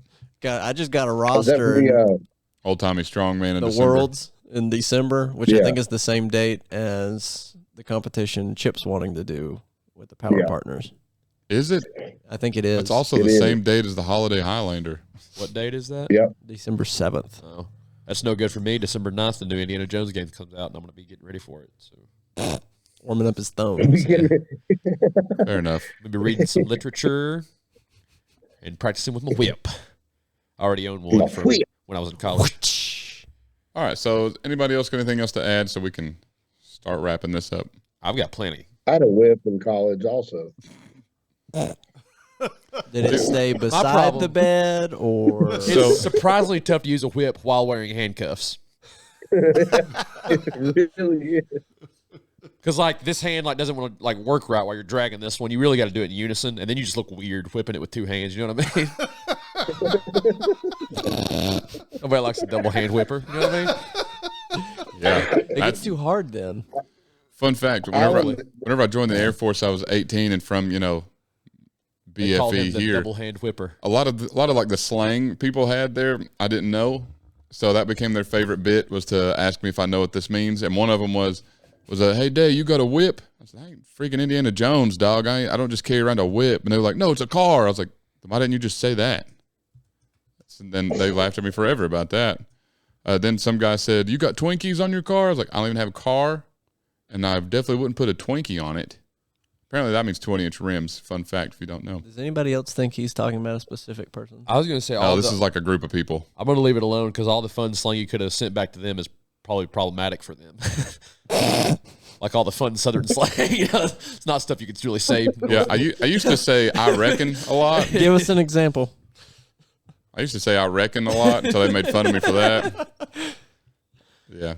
I just got a roster Old timey strongman in the December. Worlds in December, which I think is the same date as the competition Chip's wanting to do with the Power Partners. Is it? I think it is. It's also the same date as the Holiday Highlander. What date is that? Yep. December 7th. Oh, that's no good for me. December 9th, the new Indiana Jones game comes out, and I'm going to be getting ready for it. So Warming up his thumbs. Fair enough. Maybe reading some literature and practicing with my whip. I already own one from when I was in college. All right. So, anybody else got anything else to add so we can start wrapping this up? I've got plenty. I had a whip in college also. Did it stay beside problem- the bed or? It's surprisingly tough to use a whip while wearing handcuffs. It really is. Because like this hand like doesn't want to like work right while you're dragging this one. You really got to do it in unison, and then you just look weird whipping it with two hands. You know what I mean? Nobody likes a double hand whipper. You know what I mean? Yeah. It gets too hard then. Fun fact. Whenever I joined the Air Force, I was 18 and from, They called him BFE the here. double hand whipper. A lot of like the slang people had there, I didn't know. So that became their favorite bit, was to ask me if I know what this means. And one of them was hey, Dave, you got a whip? I said, I ain't freaking Indiana Jones, dog. I don't just carry around a whip. And they were like, no, it's a car. I was like, why didn't you just say that? And then they laughed at me forever about that. Then some guy said, you got Twinkies on your car? I was like, I don't even have a car. And I definitely wouldn't put a Twinkie on it. Apparently that means 20-inch rims. Fun fact if you don't know. Does anybody else think he's talking about a specific person? I was going to say Oh, this is like a group of people. I'm going to leave it alone because all the fun slang you could have sent back to them is probably problematic for them. Like all the fun Southern slang. It's not stuff you could really say. Yeah, I used to say I reckon a lot. Give us an example. I used to say I reckon a lot until they made fun of me for that. Yeah.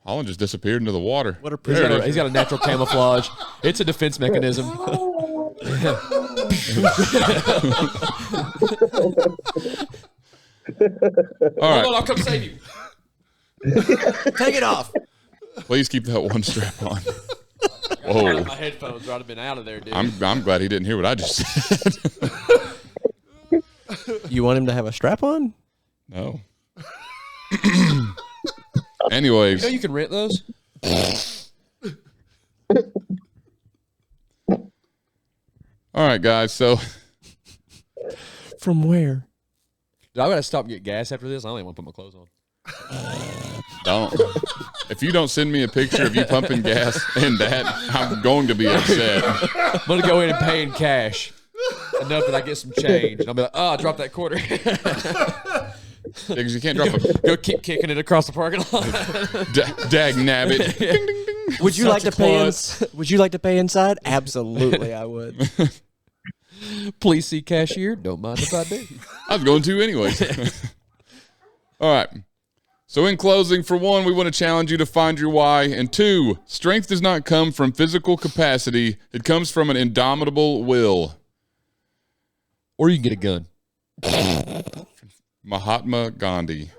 Holland just disappeared into the water. What a He's got a natural camouflage. It's a defense mechanism. All Hold right. on, I'll come save you. Take it off. Please keep that one strap on. Whoa. My headphones would have been out of there, dude. I'm glad he didn't hear what I just said. You want him to have a strap on? No. Anyways, you can rent those? all right, guys. So From where? Dude, I gotta stop and get gas after this. I don't even want to put my clothes on. don't. If you don't send me a picture of you pumping gas in that, I'm going to be upset. I'm gonna go in and pay in cash enough that I get some change, and I'll be like, "Oh, I dropped that quarter." Because you can't drop a Go keep kicking it across the parking lot. dag nabbit. Ding, ding, ding. Would you like to pay? Subsequent. Would you like to pay inside? Absolutely, I would. Please see cashier. Don't mind if I do. I was going to anyways. All right. So in closing, for one, we want to challenge you to find your why. And two, strength does not come from physical capacity. It comes from an indomitable will. Or you can get a gun. Mahatma Gandhi.